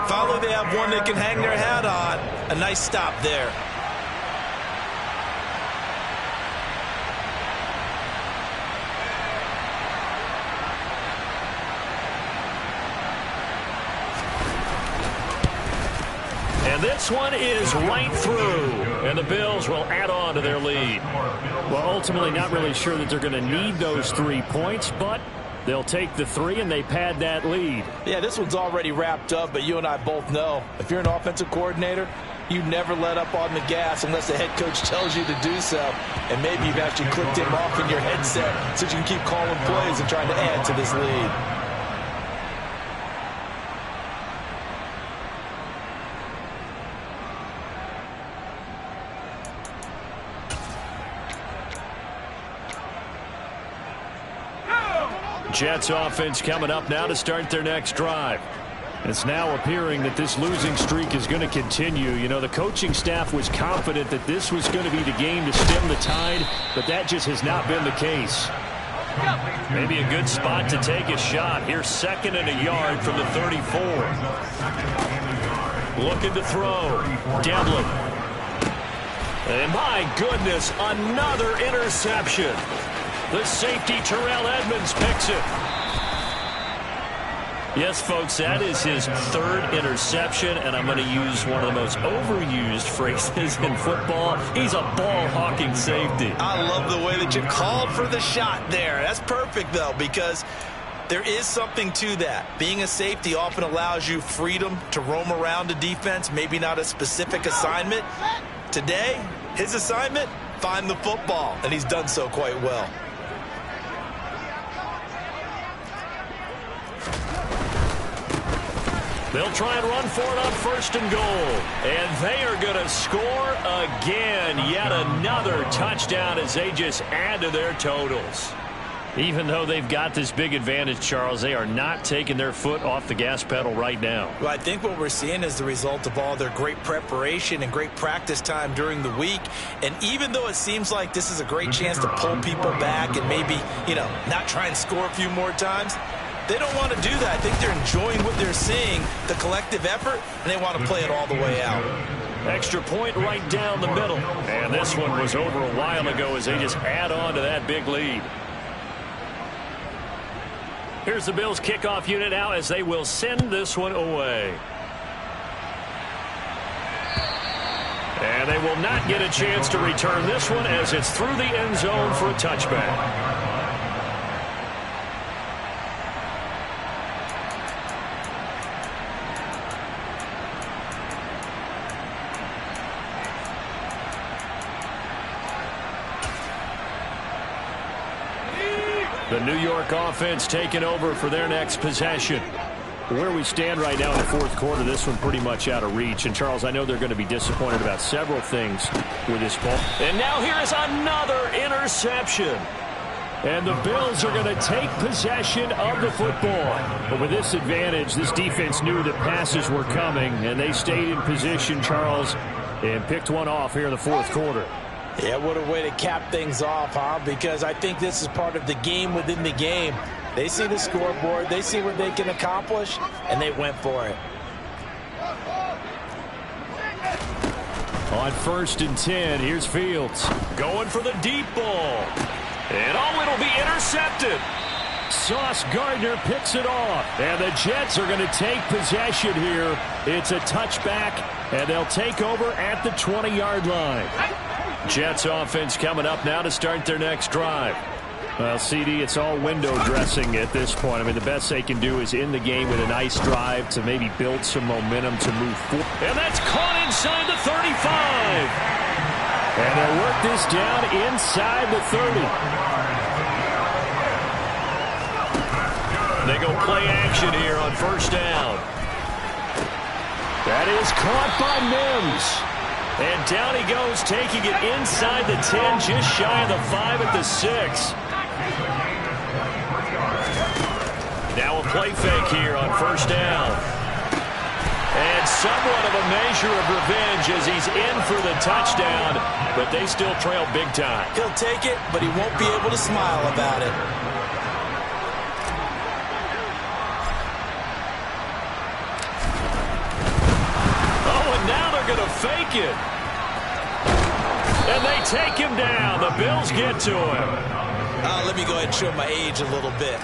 Finally, they have one they can hang their hat on. A nice stop there. And this one is right through. And the Bills will add on to their lead. Well, ultimately, not really sure that they're going to need those 3 points, but they'll take the 3 and they pad that lead. Yeah, this one's already wrapped up, but you and I both know if you're an offensive coordinator, you never let up on the gas unless the head coach tells you to do so. And maybe you've actually clicked him off in your headset so you can keep calling plays and trying to add to this lead. Jets offense coming up now to start their next drive. It's now appearing that this losing streak is going to continue. You know, the coaching staff was confident that this was going to be the game to stem the tide, but that just has not been the case. Maybe a good spot to take a shot. Here's 2nd and a yard from the 34. Looking to throw. Devlin. And my goodness, another interception. The safety Terrell Edmonds picks it. Yes, folks, that is his 3rd interception, and I'm going to use one of the most overused phrases in football. He's a ball-hawking safety. I love the way that you called for the shot there. That's perfect, though, because there is something to that. Being a safety often allows you freedom to roam around the defense, maybe not a specific assignment. Today, his assignment, find the football, and he's done so quite well. They'll try and run for it on 1st and goal. And they are going to score again. Yet another touchdown as they just add to their totals. Even though they've got this big advantage, Charles, they are not taking their foot off the gas pedal right now. Well, I think what we're seeing is the result of all their great preparation and great practice time during the week. And even though it seems like this is a great chance to pull people back and maybe, not try and score a few more times, they don't want to do that. I think they're enjoying what they're seeing, the collective effort, and they want to play it all the way out. Extra point right down the middle. And this one was over a while ago as they just add on to that big lead. Here's the Bills kickoff unit now as they will send this one away. And they will not get a chance to return this one as it's through the end zone for a touchback. The New York offense taking over for their next possession. Where we stand right now in the 4th quarter, this one pretty much out of reach. And, Charles, I know they're going to be disappointed about several things with this ball. And now here is another interception. And the Bills are going to take possession of the football. But with this advantage, this defense knew that passes were coming, and they stayed in position, Charles, and picked one off here in the 4th quarter. Yeah, what a way to cap things off, huh? Because I think this is part of the game within the game. They see the scoreboard, they see what they can accomplish, and they went for it. On 1st and 10, here's Fields. Going for the deep ball. And it'll be intercepted. Sauce Gardner picks it off. And the Jets are going to take possession here. It's a touchback, and they'll take over at the 20-yard line. Jets offense coming up now to start their next drive. Well, CD, it's all window dressing at this point. I mean, the best they can do is in the game with a nice drive to maybe build some momentum to move forward. And that's caught inside the 35. And they'll work this down inside the 30. They go play action here on 1st down. That is caught by Mims. And down he goes, taking it inside the 10, just shy of the 5 at the 6. Now a play fake here on 1st down. And somewhat of a measure of revenge as he's in for the touchdown, but they still trail big time. He'll take it, but he won't be able to smile about it. Going to fake it. And they take him down. The Bills get to him. Let me go ahead and show my age a little bit.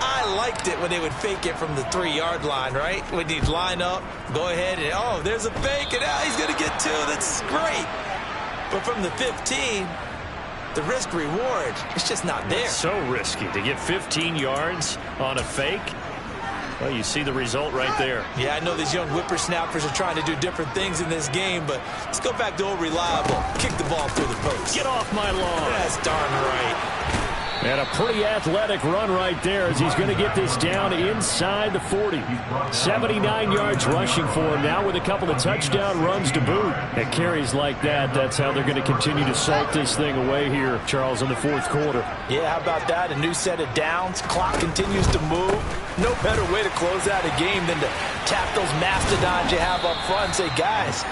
I liked it when they would fake it from the 3-yard line, right? When you'd line up, go ahead and, there's a fake, and he's going to get 2. That's great. But from the 15, the risk-reward, it's just not there. It's so risky to get 15 yards on a fake. Well, you see the result right there. Yeah, I know these young whippersnappers are trying to do different things in this game, but let's go back to old reliable. Kick the ball through the post. Get off my lawn. That's darn right. And a pretty athletic run right there as he's going to get this down inside the 40. 79 yards rushing for him now with a couple of touchdown runs to boot. At carries like that, that's how they're going to continue to salt this thing away here, Charles, in the fourth quarter. Yeah, how about that? A new set of downs. Clock continues to move. No better way to close out a game than to tap those mastodons you have up front and say, guys,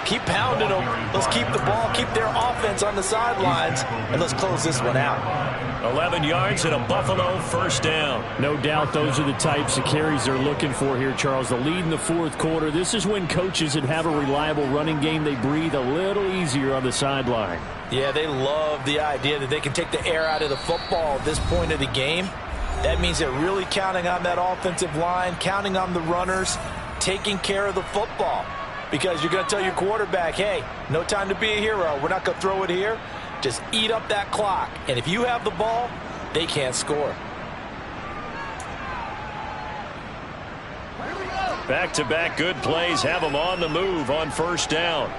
keep pounding them. Let's keep the ball, keep their offense on the sidelines, and let's close this one out. 11 yards and a Buffalo first down. No doubt those are the types of carries they're looking for here, Charles. The lead in the fourth quarter. This is when coaches that have a reliable running game, they breathe a little easier on the sideline. Yeah, they love the idea that they can take the air out of the football at this point of the game. That means they're really counting on that offensive line, counting on the runners, taking care of the football. Because you're going to tell your quarterback, hey, no time to be a hero. We're not going to throw it here. Just eat up that clock. And if you have the ball, they can't score. Back-to-back good plays have them on the move on first down.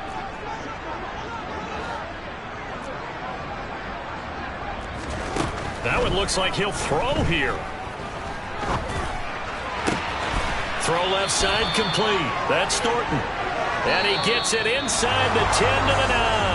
That one looks like he'll throw here. Throw left side complete. That's Thornton. And he gets it inside the 10 to the 9.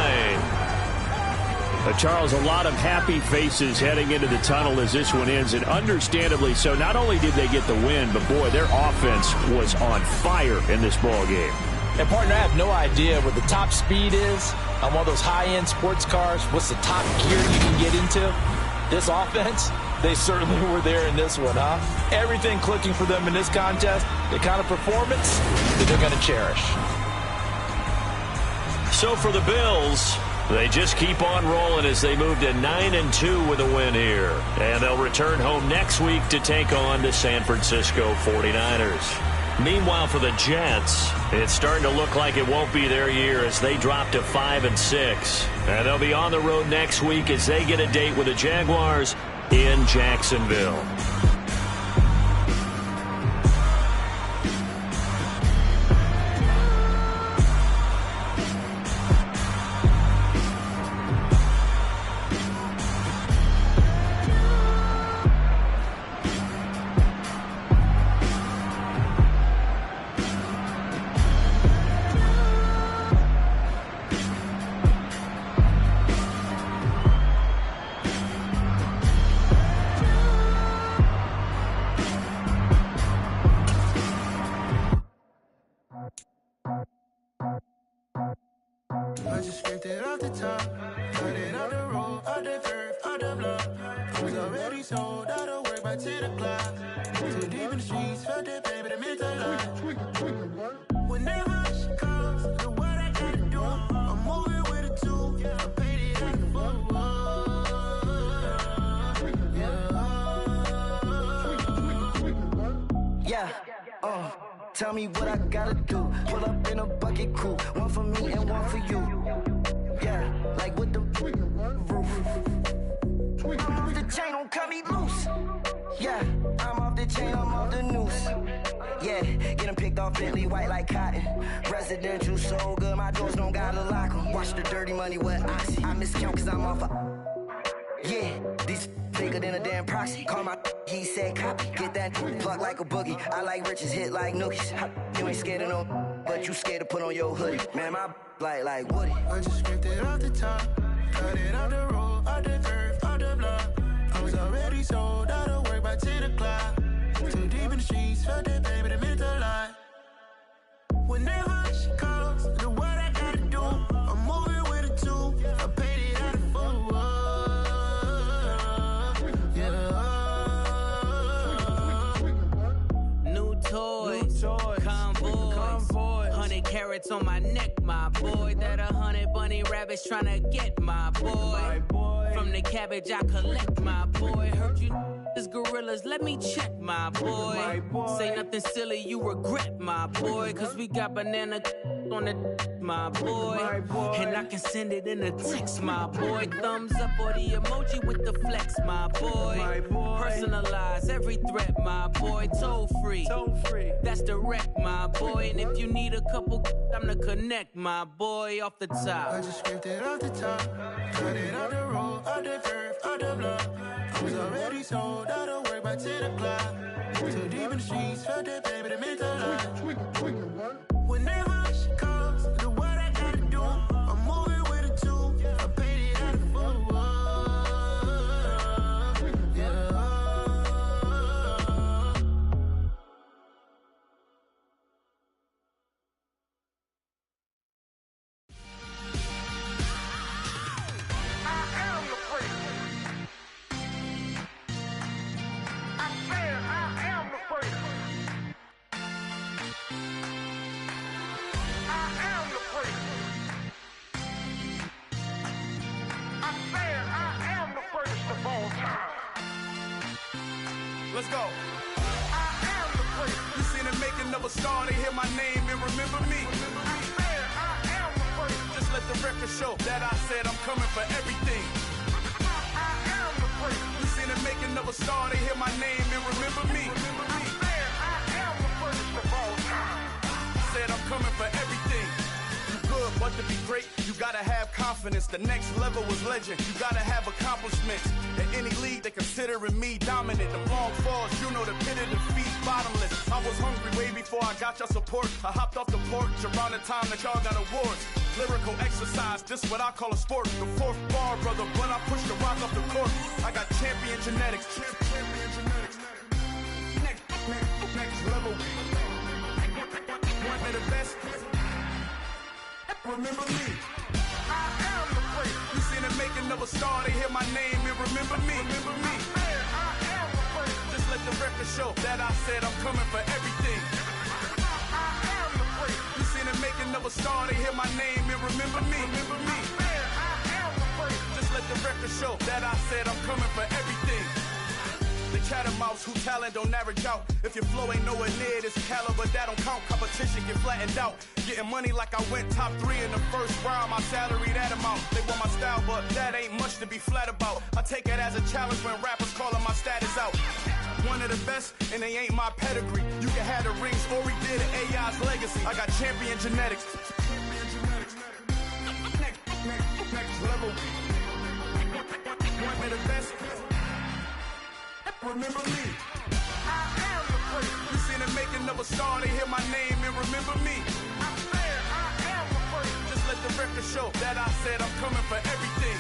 Charles, a lot of happy faces heading into the tunnel as this one ends, and understandably so. Not only did they get the win, but boy, their offense was on fire in this ball game. And partner, I have no idea what the top speed is on one of those high-end sports cars. What's the top gear you can get into? This offense, they certainly were there in this one, huh? Everything clicking for them in this contest, the kind of performance that they're going to cherish. So for the Bills, they just keep on rolling as they move to 9-2 with a win here. And they'll return home next week to take on the San Francisco 49ers. Meanwhile, for the Jets, it's starting to look like it won't be their year as they drop to 5-6. And they'll be on the road next week as they get a date with the Jaguars in Jacksonville. I just scraped it off the top, cut it out the road, out the curve, out the block. I was already sold out of work by 10 o'clock. Too deep in the streets, felt that baby, that meant a lot. Whenever she calls, the what I gotta do, I'm moving with a two. I paid it out the football. Yeah. Tell me what I gotta do. Pull up in a bucket crew, one for me and one for you. Yeah, like with the roof. I'm off the chain, don't cut me loose. Yeah, I'm off the chain, I'm off the noose. Yeah, getting picked off Bentley, white like cotton. Residential so good, my doors don't gotta lock 'em. Watch the dirty money with oxy. I miscount cause I'm off yeah, these bigger than a damn proxy. Call my he said copy. Get that plug like a boogie. I like riches, hit like nookies. You ain't scared of no, but you scared to put on your hoodie. Man, my like Woody. I just scraped it off the top, cut it out the road, out the curve, out the block. I was already sold out of work by 10 o'clock. Too deep in the streets, felt that baby, that meant a lot. Whenever she calls, the what I gotta do, I'm moving with a two. I paid it out of football. Toys, convoys, 100 carats on my neck, my boy. That 100 bunny rabbits tryna get my boy. From the cabbage I collect, my boy. Heard you is gorillas, let me check, my boy. Say nothing silly, you regret, my boy. Cause we got banana on the my boy. And I can send it in a text, my boy. Thumbs up or the emoji with the flex, my boy. Personalize every threat, my boy. Toll free. That's direct, my boy. And if you need a couple, I'm the connect, my boy. Off the top. I just scraped it off the top, cut it out the road, out the curve, out the block. I was already sold out of work by 10 o'clock. Too deep in the streets, felt that baby, that meant a lot. Whenever she calls, do what I gotta do. I'm moving with a two. I paid it out of full. Let's go. I am the place. You seen the making of a star, they hear my name and remember me. I am the place. Just let the record show that I said I'm coming for everything. I am the place. You seen the making of a star, they hear my name and remember me. I am the first of all time. Said I'm coming for everything. Good, but to be great, you gotta have confidence. The next level was legend. You gotta have accomplishments. In any league, they considering me dominant. The long falls, you know the pit of defeat, bottomless. I was hungry way before I got your support. I hopped off the porch around the time that y'all got awards. Lyrical exercise, this what I call a sport. The fourth bar, brother, when I push the rock off the court. I got champion genetics. Champion genetics. Next level. One of the best. Remember me. I am the place. You seen the making of a star, they hear my name and remember me. Remember me. I am the place. Just let the record show that I said I'm coming for everything. I am the place. You seen the making of a star, they hear my name and remember me. Remember me. I am the place. Just let the record show that I said I'm coming for everything. The chattermouths who talent don't average out. If your flow ain't nowhere near this caliber, that don't count. Competition get flattened out. Getting money like I went top 3 in the first round. My salary that amount. They want my style, but that ain't much to be flat about. I take it as a challenge when rappers calling my status out. One of the best, and they ain't my pedigree. You can have the rings, or we did it, AI's legacy. I got champion genetics. Next level. One of the best. Remember me. I am the place. You seen the making of a star, they hear my name and remember me. I am the place. Just let the record show that I said I'm coming for everything.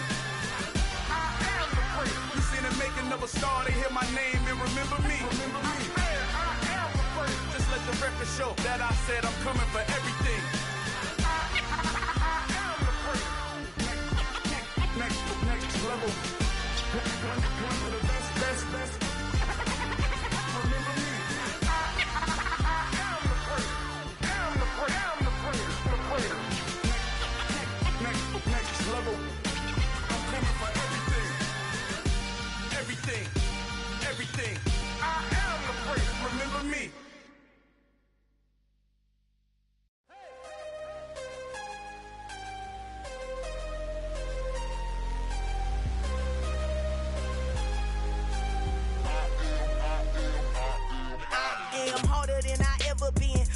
I am the place. You seen the making of a star, they hear my name and remember me. Remember me. I am the place. Just let the record show that I said I'm coming for everything. I am the place. Next level. One of the best. Next level. I'm coming for everything. Everything. I am the place. Remember me.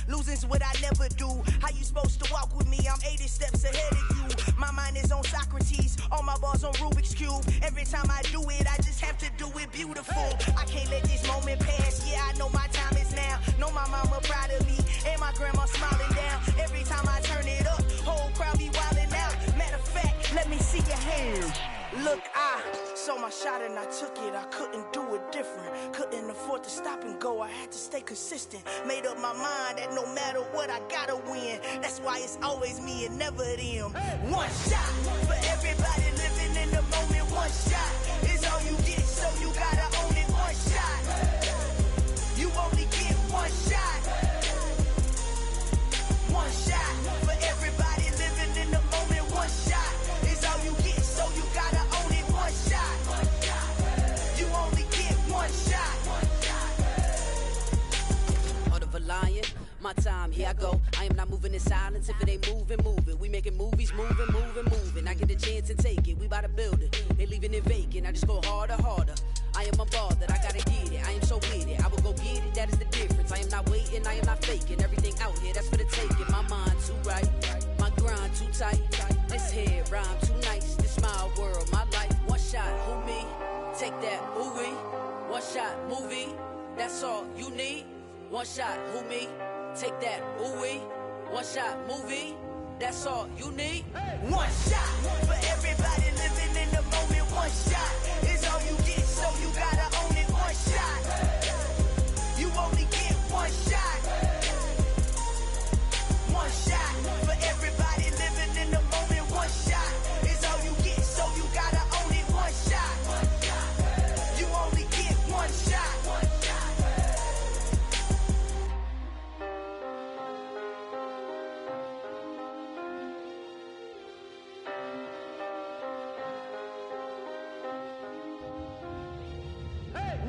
Losing's what I never do. How you supposed to walk with me? I'm 80 steps ahead of you. My mind is on Socrates, all my bars on Rubik's Cube. Every time I do it, I just have to do it beautiful. I can't let this moment pass. Yeah, I know my time is now. Know my mama proud of me, and my grandma smiling down. Every time I turn it up, whole crowd be wilding out. Matter of fact, let me see your hands. Look, I saw my shot and I took it. I couldn't do it different. Couldn't afford to stop and go. I had to stay consistent. Made up my mind that no matter what, I gotta win. That's why it's always me and never them. One shot for everybody living in the moment. One shot is all you get, so you gotta own it. One shot. You only get one shot. One shot for everybody living in the moment. One shot is all you get, so you gotta own it. One shot. You only get one shot. Heart of a lion, my time, here I go. I am not moving in silence. If it ain't moving, move it. We making movies, moving. I get a chance and take it. We bout to build it. They leaving it vacant. I just go harder. I am a ball that I gotta get it. I am so with it. I will go get it. That is the difference. I am not waiting. I am not faking. Everything out here, that's for the taking. My mind too right. My grind too tight. This head rhyme too nice. This my world, my life. One shot, who me? take that, ooh-wee. One shot, movie, that's all you need. One shot, who me? Take that, ooh-wee. One shot, movie, that's all you need. One shot for everybody living in the moment. One shot is all you get, so you gotta own it. One shot, you only get one shot. One shot for everybody living in the moment. One shot is all you get, so you gotta own it. One shot, you only get one shot.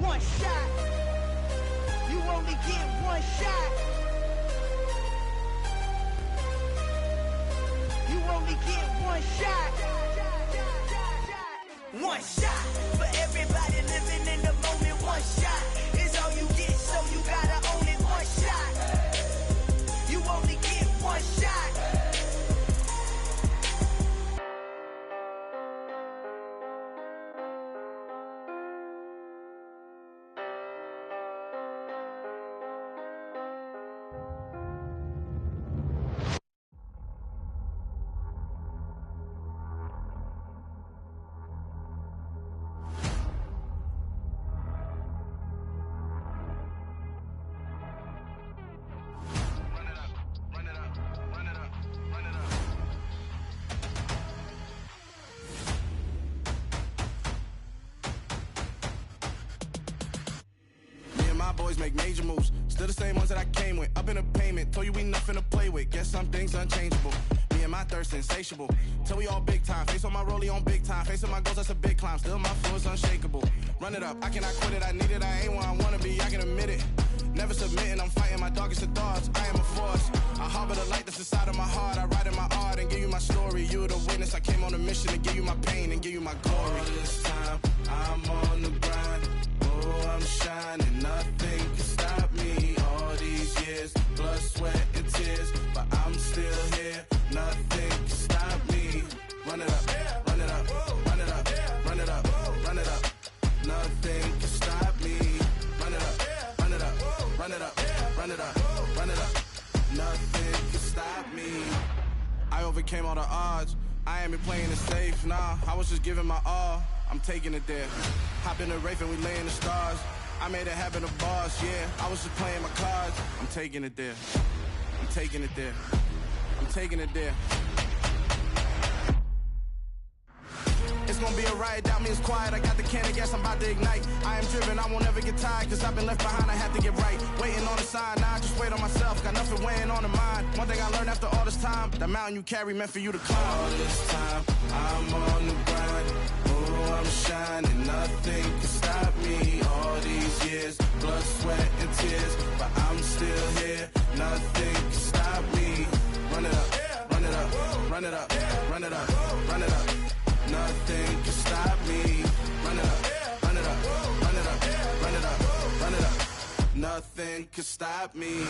One shot. You only get one shot. You only get one shot. One shot for everybody living in the moment. One shot is all you get, so you gotta own it. One shot. You only get one shot. Boys make major moves, still the same ones that I came with. Up in a payment, told you we nothing to play with. Guess some things unchangeable. Me and my thirst insatiable. Till we all big time. Face on my rollie on big time. Face on my goals, that's a big climb. Still my flow is unshakable. Run it up, I cannot quit it. I need it, I ain't where I wanna be. I can admit it. Never submitting, I'm fighting my darkest of thoughts. I am a force. I harbor the light that's inside of my heart. I write in my art and give you my story. You the witness. I came on a mission to give you my pain and give you my glory. All this time, I'm on the grind. Oh, I'm shining. Nothing can stop me. All these years, blood, sweat, and tears, but I'm still here. Nothing can stop me. Run it up, run it up, run it up, run it up, run it up. Nothing can stop me. Run it up, run it up, run it up, run it up, run it up. Nothing can stop me. I overcame all the odds. I ain't been playing it safe, nah. I was just giving my all. I'm taking it there. Hop in the Wraith and we lay in the stars. I made it happen to boss, yeah. I was just playing my cards. I'm taking it there. I'm taking it there. I'm taking it there. It's gonna be a riot, doubt me it's quiet. I got the can of gas, I'm about to ignite. I am driven, I won't ever get tired, cause I've been left behind, I have to get right. Waiting on the sign, now I just wait on myself. Got nothing weighing on the mind. One thing I learned after all this time, the mountain you carry meant for you to climb. All this time, I'm on the grind. Oh, I'm shining, nothing can stop me. All these years, blood, sweat, and tears, but I'm still here. Nothing can stop me. Run it up, run it up, run it up, run it up, run it up. Nothing can stop me. Run it up, run it up, run it up, run it up, run it up. Nothing can stop me.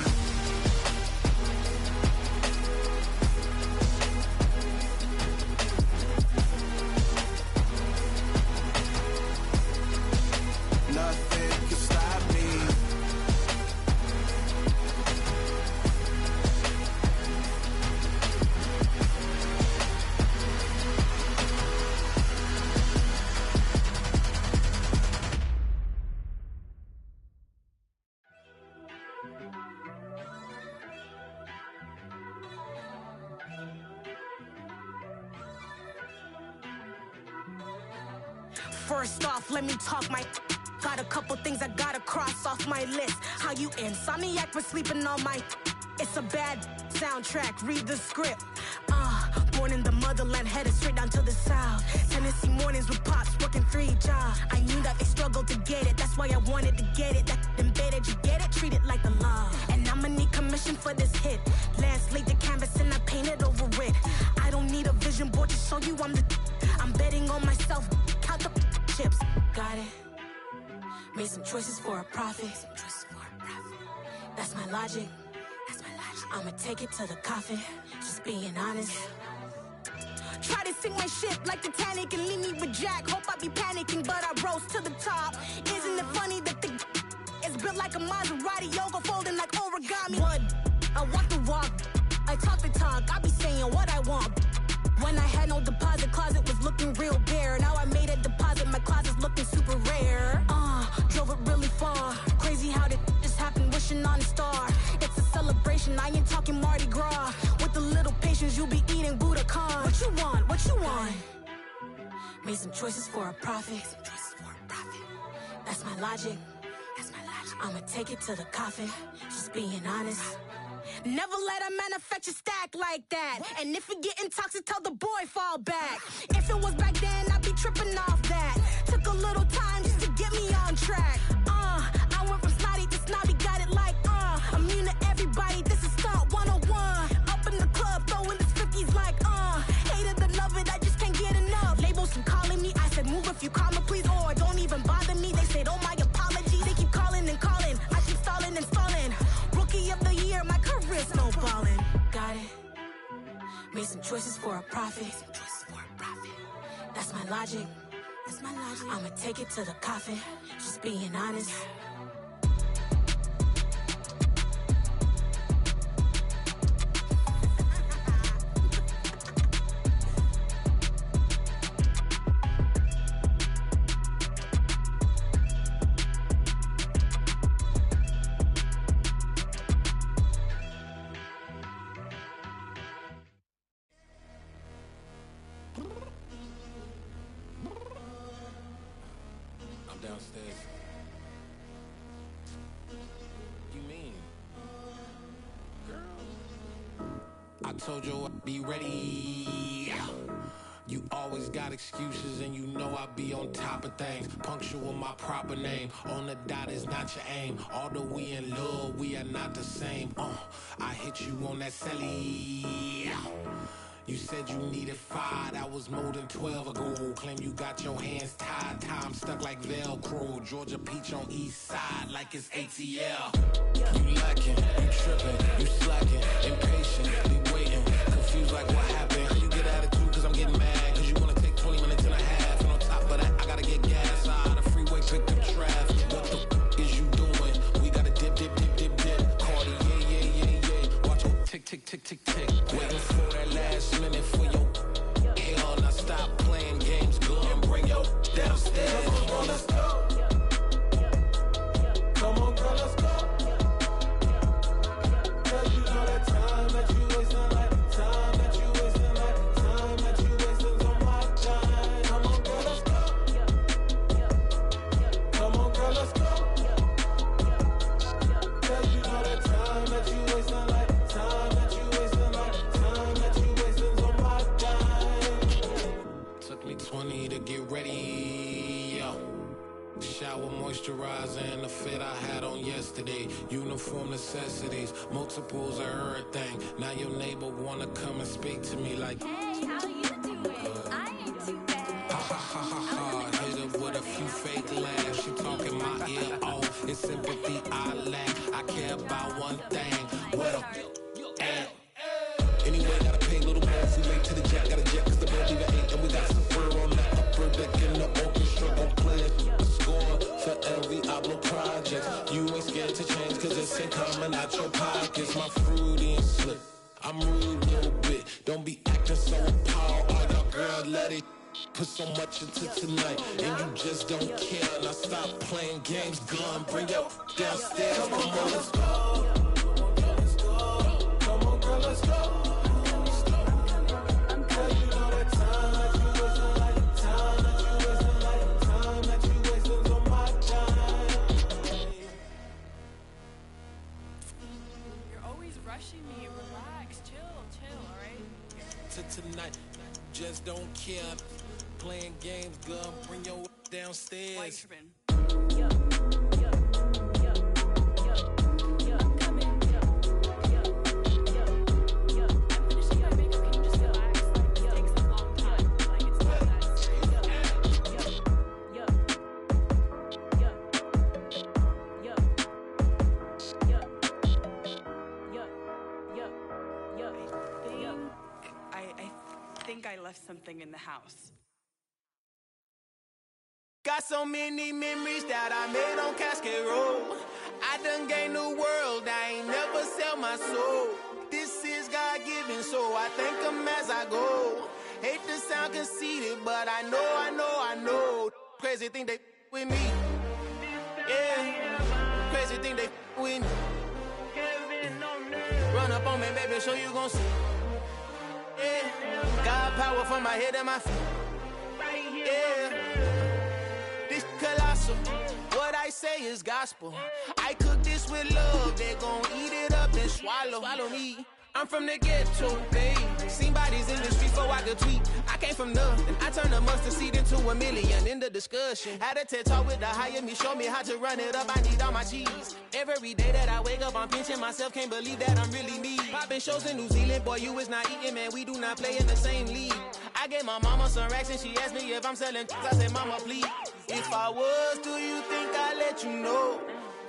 Nothing can stop me. First off, let me talk my. Got a couple things I gotta cross off my list. How you insomniac for sleeping on my. It's a bad soundtrack, read the script. Born in the motherland, headed straight down to the south. Tennessee mornings with pops, working 3 jobs. I knew that they struggled to get it, that's why I wanted to get it. That embedded, you get it, treat it like the law. And I'ma need commission for this hit. Last laid the canvas and I painted over it. I don't need a vision board to show you I'm the. I'm betting on myself, count the chips. Got it. Made some choices for a profit. That's my logic. I'ma take it to the coffin. Just being honest. try to sink my ship like Titanic and leave me with Jack. Hope I be panicking, but I rose to the top. Isn't it funny that the is built like a Maserati, yoga folding like origami? What? I walk the walk, I talk the talk, I be saying what I want. When I had no deposit, closet was looking real bare. Now I made a deposit, my closet's looking super rare. Drove it really far. Crazy how did this happen, wishing on a star. It's a celebration, I ain't talking Mardi Gras. With a little patience, you'll be eating Budokan. What you want? What you want? Made some choices for a profit. That's my logic. I'ma take it to the coffin, just being honest. Never let a manufacture stack like that. And if it getting toxic, tell the boy fall back. If it was back then, I'd be tripping off that. Took a little time just to get me on track. I went from snotty to snobby, got it like, immune to everybody, this is stunt 101. Up in the club, throwing the 50s like, hate it and love it, I just can't get enough. Labels keep calling me, I said move if you call me please, or don't even bother me. They said, oh my apologies, they keep calling and calling. I keep stalling and stalling. Rookie of the year, my career snowballing. Got it. Made some choices for a profit. That's my logic. I'ma take it to the coffin, just being honest. Downstairs. You mean? Girl, I told you I'd be ready. You always got excuses and you know I be on top of things. Punctual my proper name. On the dot is not your aim. Although we in love, we are not the same. I hit you on that celly. You said you needed 5, that was more than 12 ago. Claim you got your hands tied, time stuck like Velcro. Georgia Peach on east side like it's ATL. You lacking, you tripping, you slacking, impatient, be waiting, confused like what happened. You get attitude cause I'm getting mad, cause you wanna take 20 minutes and a half. And on top of that, I gotta get gas out of the freeway, pick up traffic. What the is you doing? We gotta dip. Cardi, yeah. Watch your tick. Waiting for that last minute for your hell. Now stop playing games, go and bring your downstairs. Come on, girl, let's go. Come on, girl, let's go. Cause you know that time that you wasting, like time that you wasting, like time that you wasting on my time. Come on, girl, let's go. Come on, girl, let's go. Cause you know that time that you wasting, like time that you wasting, like time that you wasting on my time. Took me 20 to get ready, yo. Shower moisturizer and the fit I had on yesterday. Uniform necessities, multiples of everything. Now your neighbor wanna come and speak to me like, hey, how you doing? I ain't too bad. Ha. Hit her with a few fake laughs. She talking my ear off. It's sympathy I lack. I care about one thing. Well, anyway, gotta pay a little more if we late to the jet. Got a jet cause the boat leave at 8. And we got some fur on that upper deck in the orchestra. Gon' play a score for every Ablo project. You ain't scared to change cause it's ain't coming out your pockets. My fruity and slip. I'm rude a little bit. Don't be acting so appalled. Oh, y'all girl, let it put so much into tonight. And you just don't care. Now stop playing games. Gun, bring your downstairs. Come on, girl, let's go. Come on, girl, let's go. Tonight, just don't care. Playing games, girl, bring your downstairs. Why you tripping? something in the house. Got so many memories that I made on Cascade Road. I done gained the world, I ain't never sell my soul. This is God-given, so I thank him as I go. Hate to sound conceited, but I know. Crazy thing they with me. Yeah, crazy thing they with me. Run up on me, baby, so you gon' see. Yeah, God power from my head and my feet. Yeah, this colossal. What I say is gospel. I cook this with love. They gon' eat it up and swallow me. I'm from the ghetto, babe. Seen bodies in the streets before I could tweet. I came from nothing. I turned a mustard seed into $1 million in the discussion. Had a TED talk with the higher me, show me how to run it up. I need all my cheese. Every day that I wake up, I'm pinching myself. Can't believe that I'm really me. Popping shows in New Zealand, boy, you is not eating, man. We do not play in the same league. I gave my mama some racks and she asked me if I'm selling. I said, mama, please. If I was, do you think I'd let you know?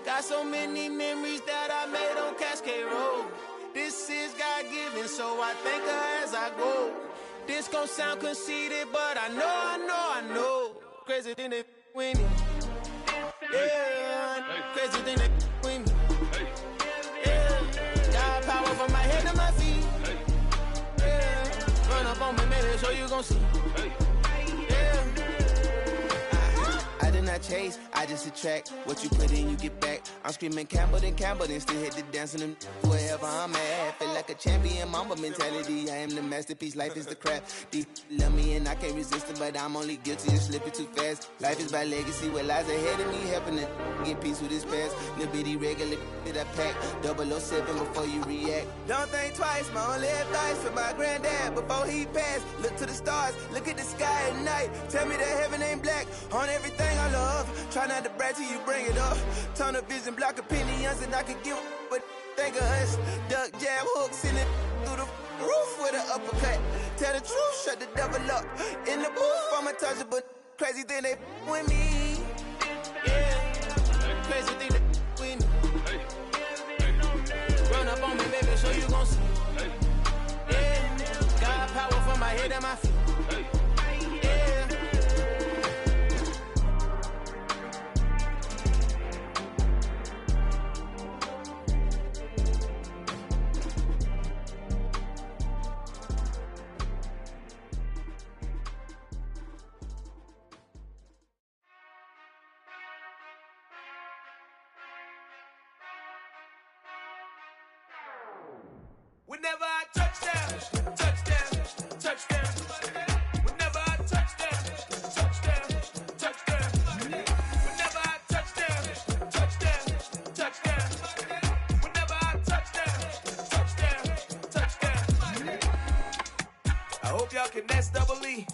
Got so many memories that I made on Cascade Road. This is God-given, so I thank her as I go. This gon' sound conceited, but I know. Crazy thing they with me. Yeah, crazy thing they with me. Yeah, got power from my head to my feet. Yeah, run up on me, maybe, so you gon' see. Yeah. I did not chase, I just attract. What you put in, you get back. I'm screaming Campbell, then still hit the dance and wherever I'm at. Feel like a champion, mamba mentality. I am the masterpiece, life is the crap. Deep love me and I can't resist it, but I'm only guilty of slipping too fast. Life is by legacy, what lies ahead of me, helping to get peace with this past. Little bitty regular that I pack, 007 before you react. Don't think twice, my only advice for my granddad before he passed. Look to the stars, look at the sky at night. Tell me that heaven ain't black on everything I love. Try not to brag till you bring it up. Tunnel vision, block opinions, and I could give but think of us. Duck jab hooks in it through the roof with an uppercut. Tell the truth, shut the devil up. In the booth, I'm untouchable. Crazy thing they with me. Yeah, crazy thing they with me. Run up on me, baby, so you gon' see. Yeah, got power from my head and my feet. Yeah. Whenever I touchdown. Whenever I touchdown. Whenever I touchdown. Whenever I touchdown. I hope y'all can nest double E,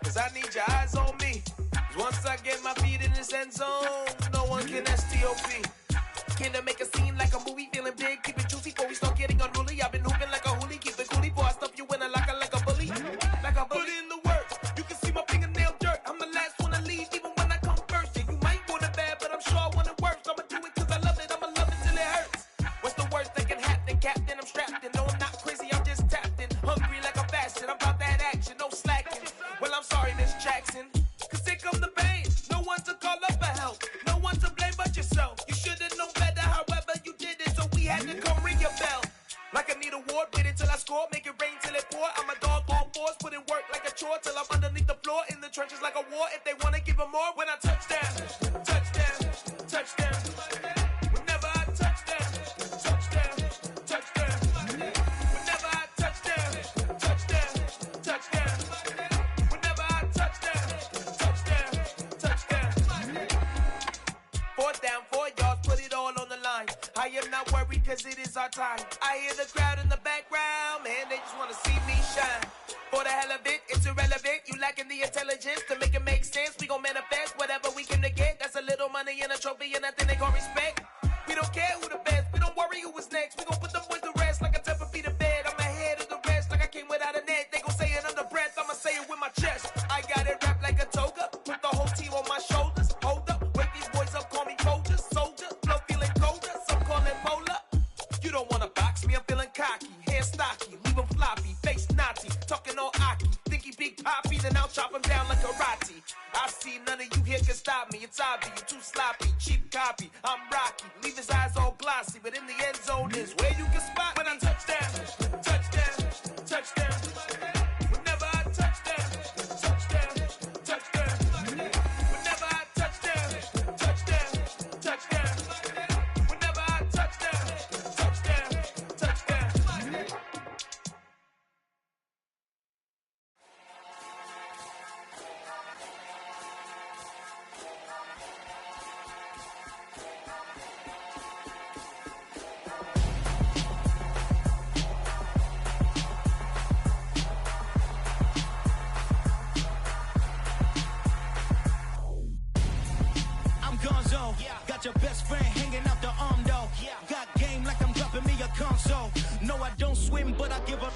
cause I need your eyes on me. Cause once I get my feet in this end zone, no one can STOP. Can I make a scene like a movie, feeling big, keep it juicy before we start getting unruly. I've been hooping like a hoolie, keep it coolie before I stuff you in a locker like a bully. Like a bully. Put in the work, you can see my fingernail dirt. I'm the last one to leave, even when I come first. Yeah, you might want it bad, but I'm sure I want it worse. I'ma do it cause I love it, I'ma love it till it hurts. What's the worst that can happen, Captain? I'm strapped in, no I'm not crazy, I'm just tapped in. Hungry like a bastard, I'm about that action, no slacking. Well, I'm sorry, Miss Jackson, cause here come the pain. No one to call up for help, no one to blame but yourself. You should've known better, however you did it, so we had to come ring your bell. Like I need a ward, wait until I score, make it rain till it pour. I'm a dog on fours, put in work like a chore till I'm underneath the floor, in the trenches like a war. If they wanna give them more, when I touchdown. Whenever I touchdown. Whenever I touchdown. Whenever I touchdown. 4th down, 4 yards, put it all on the line. I am not worried cause it is our time. I hear the crowd in the background, man, they just wanna see me shine. For the hell of it, it's irrelevant. You lacking the intelligence to make it make sense. We gon' manifest whatever we came to get. That's a little money and a trophy and nothing they gon' respect. We don't care who the best, we don't worry who was next. We gon' put them boys to rest like a 10 feet of bed. I'm ahead of the rest like I came without a net. They gon' say it under breath, I'ma say it with my chest. I got it wrapped like a toga, put the whole team on my shoulders. Hold up, wake these boys up, call me Folger, soldier. Flow feeling colder, some call it polar. You don't wanna box me, I'm feeling cocky. Hair stocky, leave him floppy, face naughty. Talking all aki, think he big pops. sloppy. I'm rocky, leave his eyes all glossy, but in the end zone is where you can spot when I touchdown, touchdown, touchdown. Whenever I touchdown, touchdown, touchdown. Whenever I touchdown, touchdown, touchdown. Whenever I touchdown, touchdown, touchdown. Got your best friend hanging out the arm though. Got game like I'm dropping me a console. No, I don't swim, but I give up.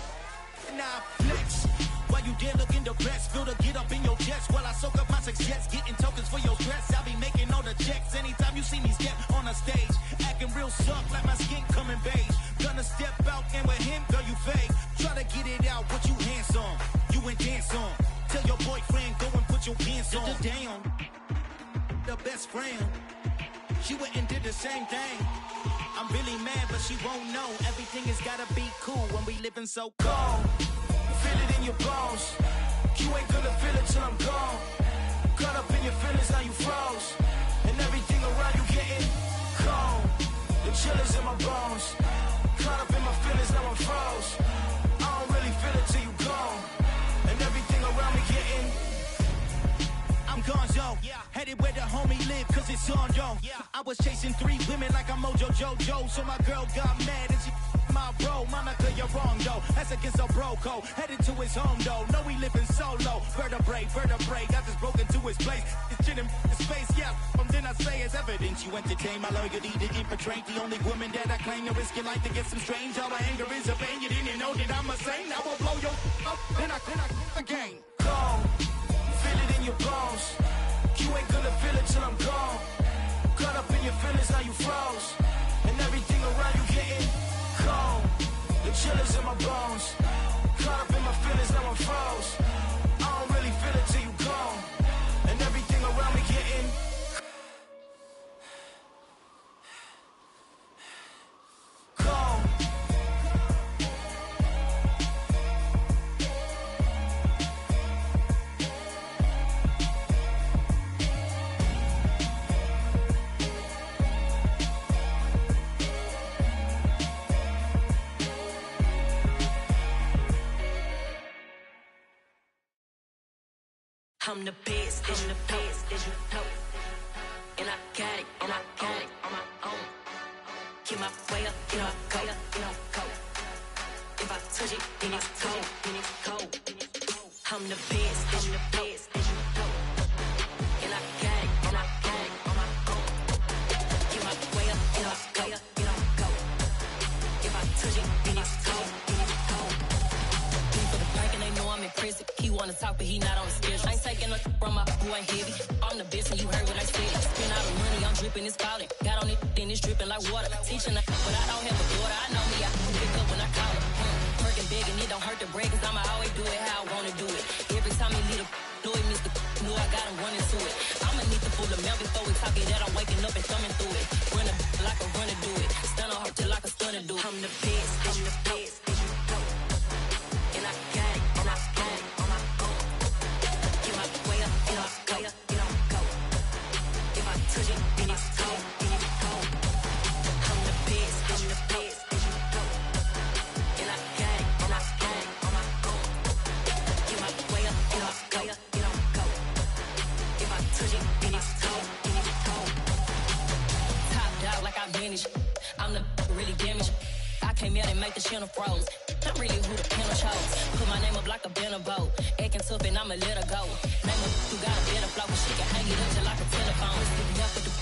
Nah, flex. While you there looking the best, feel the get up in your chest while I soak up my success, getting tokens for your stress. I'll be making all the checks anytime you see me step on a stage, acting real suck like my skin coming beige. Gonna step out and with him, girl, you fake. Try to get it out, what you hands on, you ain't dance on. Tell your boyfriend go and put your pants on. Down, the best friend. She went and did the same thing. I'm really mad, but she won't know. Everything has gotta be cool when we living so cold. Feel it in your bones. You ain't gonna feel it till I'm gone. Caught up in your feelings, now you froze. And everything around you getting cold. The chill is in my bones. Caught up in my feelings, now I'm froze. I don't really feel it till you gone. And everything around me getting I'm gonzo, headed where the homie live, cause it's on, yo. I was chasing 3 women like I'm Mojo Jojo, so my girl got mad and she my bro. Monica, you're wrong, though. That's against a bro code. Headed to his home, though. No, he living solo. Vertebrae, I just broke into his place. It's chilling in space, yeah. Then I say it's evidence you entertain my loyalty to infiltrate. The only woman that I claim to risk your life to get some strange. All my anger is a pain. You didn't know that I'm a saint. I will blow your up, then I again. Gone. Feel it in your bones. You ain't gonna feel it till I'm gone. Caught up in your feelings, now you froze. And everything around you getting cold. The chill is in my bones. Caught up in my feelings, now I'm froze. I don't really feel it till you gone. And everything around me getting cold. I'm the best, I'm the best, as you know. And I got it, and I got it on my own. Get my way up, get my go, go. If I touch it, then it's cold, then it's cold. I'm the best, I'm the best, as you know. And I got it, and I got it on my own. Get my way up, get my go. If I touch it, then it's cold, then it's cold. For the bank and they know I'm in prison. He wanna talk, but he not on the schedule. I ain't taking no from my who ain't heavy. I'm the best and you heard what I said. Spend all the money, I'm dripping, it's falling. Got on it, then it's dripping like water. Teaching her, but I don't have a daughter. I know me, I can pick up when I call her. Perking big and it don't hurt to break, cause I'ma always do it how I wanna do it. Every time he leave the door, he Mr. Knew I got him running to it. I'ma need the full amount before we talk it that I'm waking up and thumbing through it. Run a like a runner do it. Stun on her till like a stunner do it. I'm the best, I'm the best. And I got it, and I got it on my own. Get my way up, get my go. If I touch it, then it's cold, then it's cold. I'm the best, I'm the best. And I got it, and I got it on my own. Get my way up, get my go. If I touch it, then it's cold, then it's cold. Top dog like I manage. I'm the really damaged. I came out and make the channel froze. I'm really who the piano chose. Put my name up like a banner boat. Acting tough and I'ma let her go. Name her who got a better flow, but she can hang it up just like a telephone. Sleeping up with the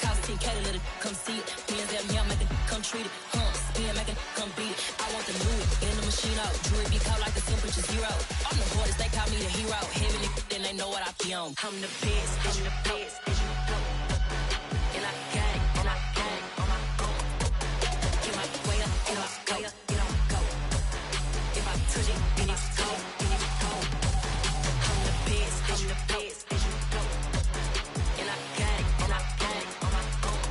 cause 10K to let it come see it. Hands at me, I make it come treat it. Spin, make it come beat it. I want the Louis in the machine out. Jewelry be cold like the temperature 0. I'm the hardest, they call me the hero. Heavenly, then they know what I be on. I'm the best, I'm the best. And I got it, and I got it on my own. Get my way up, get my go. If I touch it, then it's cold, then it's cold. I'm the best, I'm the best. And I got it, and I got it on my own.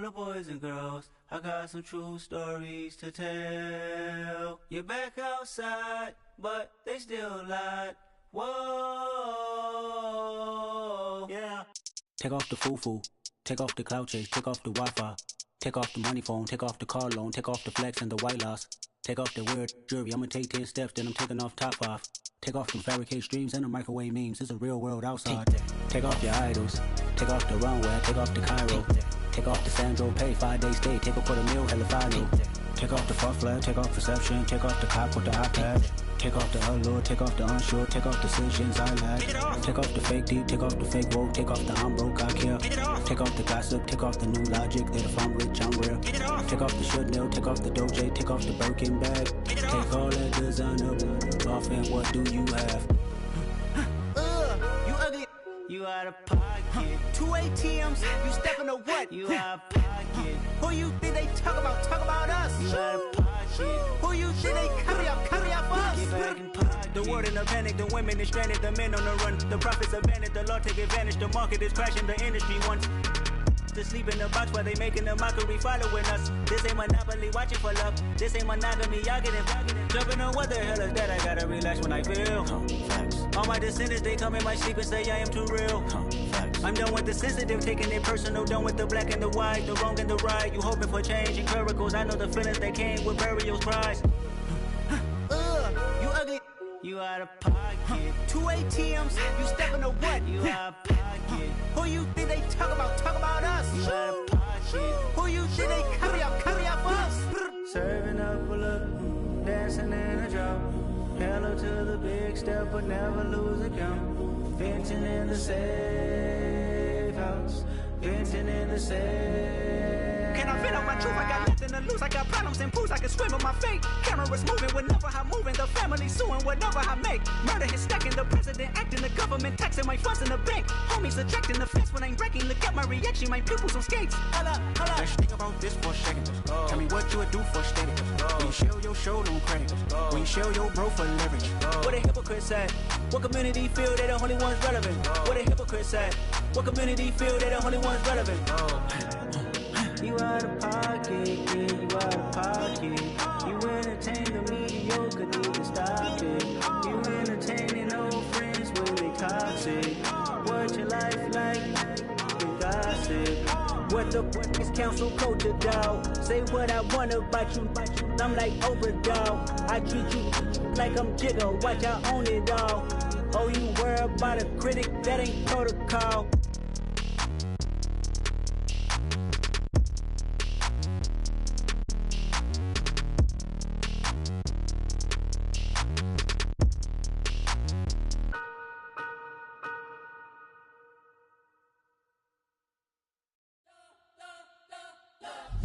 the boys and girls. I got some true stories to tell. You're back outside, but they still lied. Whoa, yeah. Take off the foo-foo, take off the cloud chase, take off the Wi-Fi. Take off the money phone, take off the car loan, take off the flex and the white loss. Take off the weird jewelry, I'ma take 10 steps, then I'm taking off top 5. Take off them fabricate streams and the microwave memes, it's a real world outside. Take off your idols, take off the runway, take off the Cairo. Take off the Sandro pay, 5-day stay, take a quarter meal, hella final. Take off the fuck flag, take off perception, take off the cop with the iPad. Take off the allure, take off the unsure, take off decisions I lack. Take off the fake deep, take off the fake woke, take off the I'm broke, I care. Take off the gossip, take off the new logic, that if I'm rich, I'm real. Take off the Chanel, take off the Doja, take off the Birkin bag. Take all that designer off and what do you have? You ugly, you out of pocket. 2 ATMs, you stepping to what? You out of pocket. Who you think they talk about us? You out of pocket. Who you think they carry up us? Get back in pocket. The world in a panic, the women is stranded, the men on the run. The profits abandoned, the law take advantage, the market is crashing, the industry wants to sleep in the box while they making a mockery following us. This ain't Monopoly, watching for love. This ain't monogamy, y'all getting jumping on what the hell is that? I gotta relax when I feel. All my descendants, they come in my sleep and say I am too real. I'm done with the sensitive, taking it personal. Done with the black and the white, the wrong and the right. You hoping for change and miracles. I know the feelings that came with burial cries. You ugly, you out of pocket. 2 ATMs, you stepping to what? You out of pocket. Who you think they talk about us? You out of pocket. Who you think they carry up us? Serving up a look, dancing in a drop. Hello to the big step, but never lose a count. Venting in the safe house, venting in the safe. Can I fit up my truth? I got nothing to lose. I got problems and fools. I can swim with my fate. Cameras moving whenever I'm moving. The family suing whatever I make. Murder is stacking. The president acting. The government taxing my funds in the bank. Homies attracting the fence when I'm breaking. Look at my reaction. My pupils on skates. Holla. Let's think about this for a second. Tell me what you would do for steady. When you show your show, don't credit. When you show your bro for leverage. What a hypocrite said. What community feel they the only ones relevant? What a hypocrite said. What community feel they the only ones relevant? You out of pocket, yeah, you out of pocket. You entertain the mediocre, need to stop it. You entertaining old friends when they toxic. What your life like? You gossip. What the is council culture, dog? Say what I want about you. I'm like overdog. I treat you like I'm Jigga. Watch I own it all. Oh, you worry about a critic? That ain't protocol.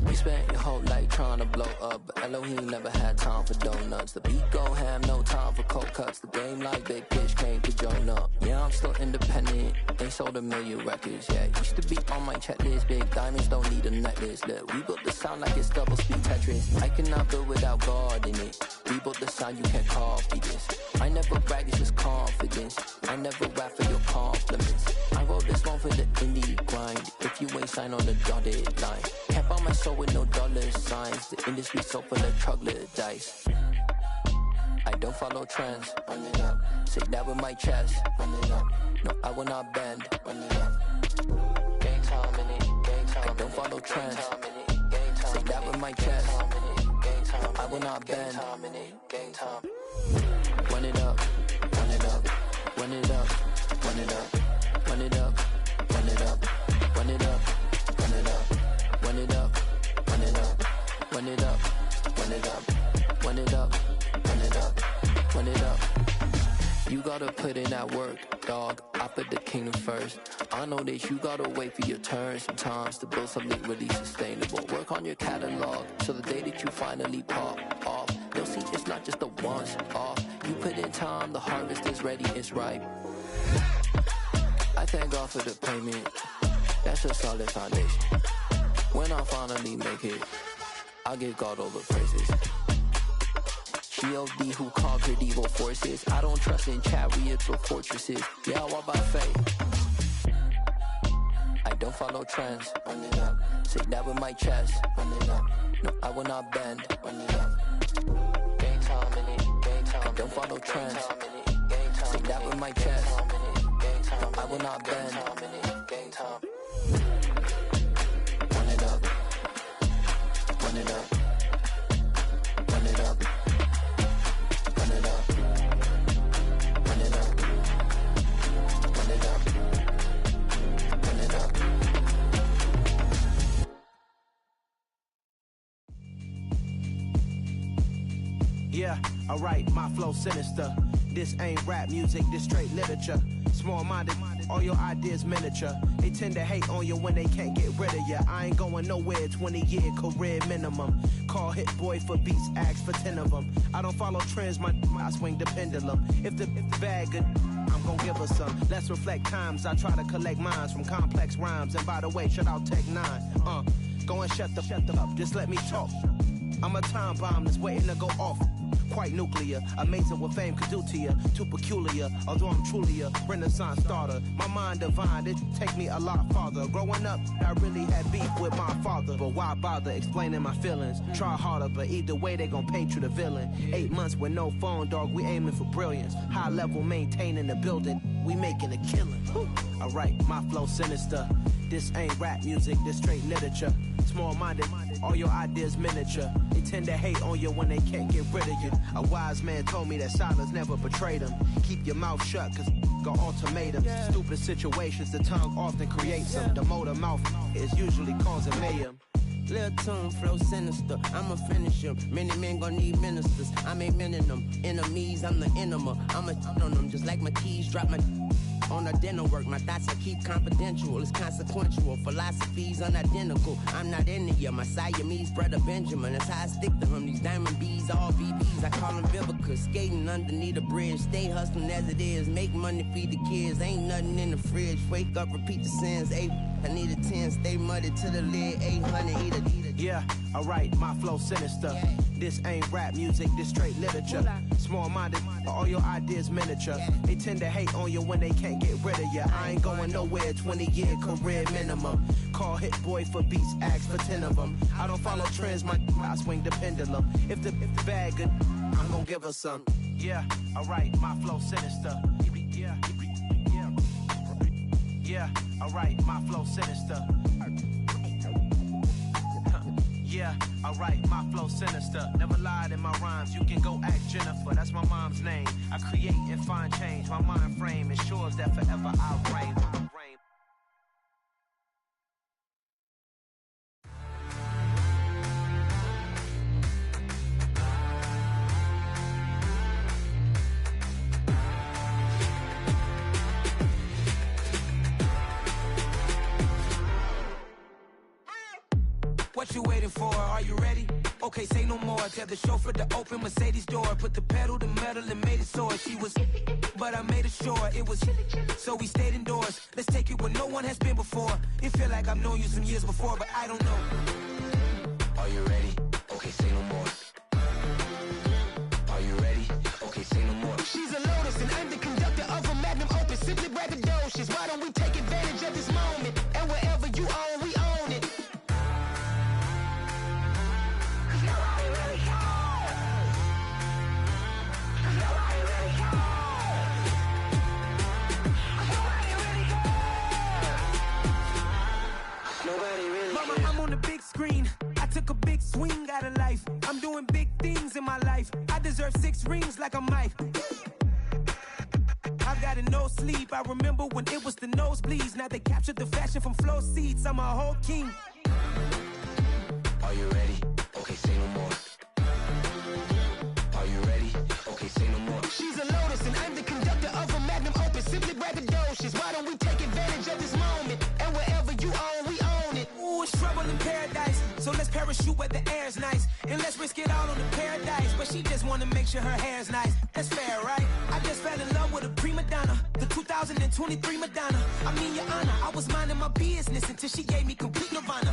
You spent your whole life trying to blow up, but Elohim never had time for donuts. The beat go ham, no time for cold cuts. The game like Big Pitch came to join up. Yeah, I'm still independent, ain't sold a million records. Yeah, used to be on my checklist. Big diamonds don't need a necklace. Look, we built the sound like it's double speed Tetris. I cannot build without God in it. We built the sound, you can't copy this. I never brag, it's just confidence. I never rap for your compliments. I wrote this one for the indie grind. If you ain't signed on the dotted line, can't buy my soul with no dollar signs. The industry so full of troglodytes. I don't follow trends. Run it up. Say that with my chest. Run it up. No, I will not bend. Run it up. Gang time in it. Gang time. I don't follow trends. Say that with my chest. No, I will not bend. Gang time. Run it up. Run it up. Run it up. Run it up. Run it up. Run it up. Run it up. Run it up. Run it up. Run it up. Run it up. Run it up. Run it up. Run it up. Run it up. You gotta put in that work, dog. I put the kingdom first. I know that you gotta wait for your turn sometimes to build something really sustainable. Work on your catalog so the day that you finally pop off, they'll see it's not just a once off. You put in time, the harvest is ready, it's ripe. I thank God for the payment. That's a solid foundation. When I finally make it, I'll give God all the praises. G.O.D. who conquered evil forces. I don't trust in chariots or fortresses. Yeah, I walk by faith. I don't follow trends. Run it up. Say that with my chest. Run it up. No, I will not bend. Run it up. Game time in it. Game time. I don't follow trends. Say that with my chest. No, I will not bend. Game time. Run it up. Run it up. Run it up. Run it up. Run it up. Run it up. Run it up. Yeah, alright, my flow sinister. This ain't rap music, this straight literature. Small-minded, all your ideas miniature. They tend to hate on you when they can't get rid of you. I ain't going nowhere, 20-year career minimum. Call Hit Boy for beats, ask for 10 of them. I don't follow trends, I swing the pendulum. If the bag good, I'm gon' give her some. Let's reflect times, I try to collect minds from complex rhymes. And by the way, shout out Tech 9. Go and shut the up, just let me talk. I'm a time bomb that's waiting to go off. Quite nuclear, amazing what fame could do to you. Too peculiar, although I'm truly a renaissance starter. My mind divine, it take me a lot farther. Growing up, I really had beef with my father. But why bother explaining my feelings? Try harder, but either way they gon' paint you the villain. 8 months with no phone, dog, we aiming for brilliance. High level maintaining the building, we making a killing. Alright, my flow sinister. This ain't rap music, this straight literature. Small-minded, all your ideas miniature. They tend to hate on you when they can't get rid of you. A wise man told me that silence never betrayed him. Keep your mouth shut, cause got ultimatums. Stupid situations, the tongue often creates them. The motor mouth is usually causing mayhem. Lil' tune, flow sinister, I'ma finish him. Many men gon' need ministers, I'm aiming them. Enemies, I'm the enema, I'ma on them. Just like my keys, drop my on the dinner work. My thoughts I keep confidential, it's consequential. Philosophies unidentical, I'm not into you. My Siamese brother Benjamin, that's how I stick to him. These diamond bees, all BBs, I call them Vivica. Skating underneath the bridge, stay hustling as it is. Make money, feed the kids, ain't nothing in the fridge. Wake up, repeat the sins, I need a 10, stay muddy to the lid, 800, eat it. Yeah, alright, my flow sinister. This ain't rap music, this straight literature. Small-minded, all your ideas miniature. They tend to hate on you when they can't get rid of you. I ain't going nowhere, 20-year career minimum. Call Hit Boy for beats, ask for 10 of them. I don't follow trends, I swing the pendulum. If the bag good, I'm gon' give her some. Yeah, alright, my flow sinister. Yeah, alright, my flow sinister. Yeah, alright, my flow sinister. Never lied in my rhymes, you can go ask Jennifer, that's my mom's name. I create and find change, my mind frame ensures that forever I'll reign. What you waiting for? Are you ready? Okay, say no more. Tell the chauffeur to open Mercedes door. Put the pedal to metal and made it soar. She was, but I made it sure it was. So we stayed indoors. Let's take it where no one has been before. It feel like I've known you some years before, but I don't know. Are you ready? Okay, say no more. Are you ready? Okay, say no more. She's a lotus and I'm the conductor of a magnum opus. Simply braggadocious. Why don't we take advantage of this moment? And wherever you own, we own it. Mama, I'm on the big screen. I took a big swing out of life. I'm doing big things in my life. I deserve 6 rings like I'm Mike. I've got no sleep. I remember when it was the nosebleeds. Now they captured the fashion from flow seats. I'm a whole king. Are you ready? Okay, say no more. Are you ready? Okay, say no more. She's a lotus and I'm the conductor of a magnum opus. Simply braggadocious. Why don't we take advantage of this moment? And wherever you own, we own it. Ooh, it's trouble in paradise. So let's parachute where the air's nice. And let's risk it all on the paradise. But she just wanna make sure her hair's nice. That's fair, right? I just fell in love with a prima donna. The 2023 Madonna. I mean, your honor, I was minding my business until she gave me complete nirvana.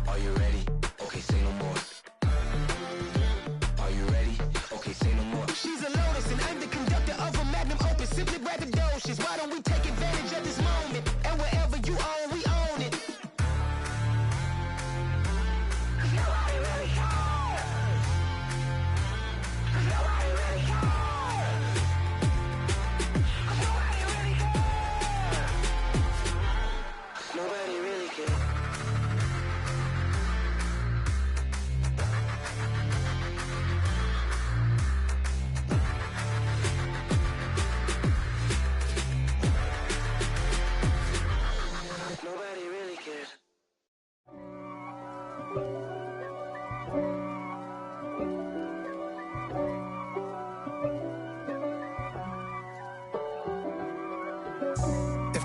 Are you ready? Okay, say no more. Are you ready? Okay, say no more. She's a lotus and I'm the conductor of a magnum opus. Simply braggadocious. Why don't we take advantage of this moment? And wherever you own, we own it.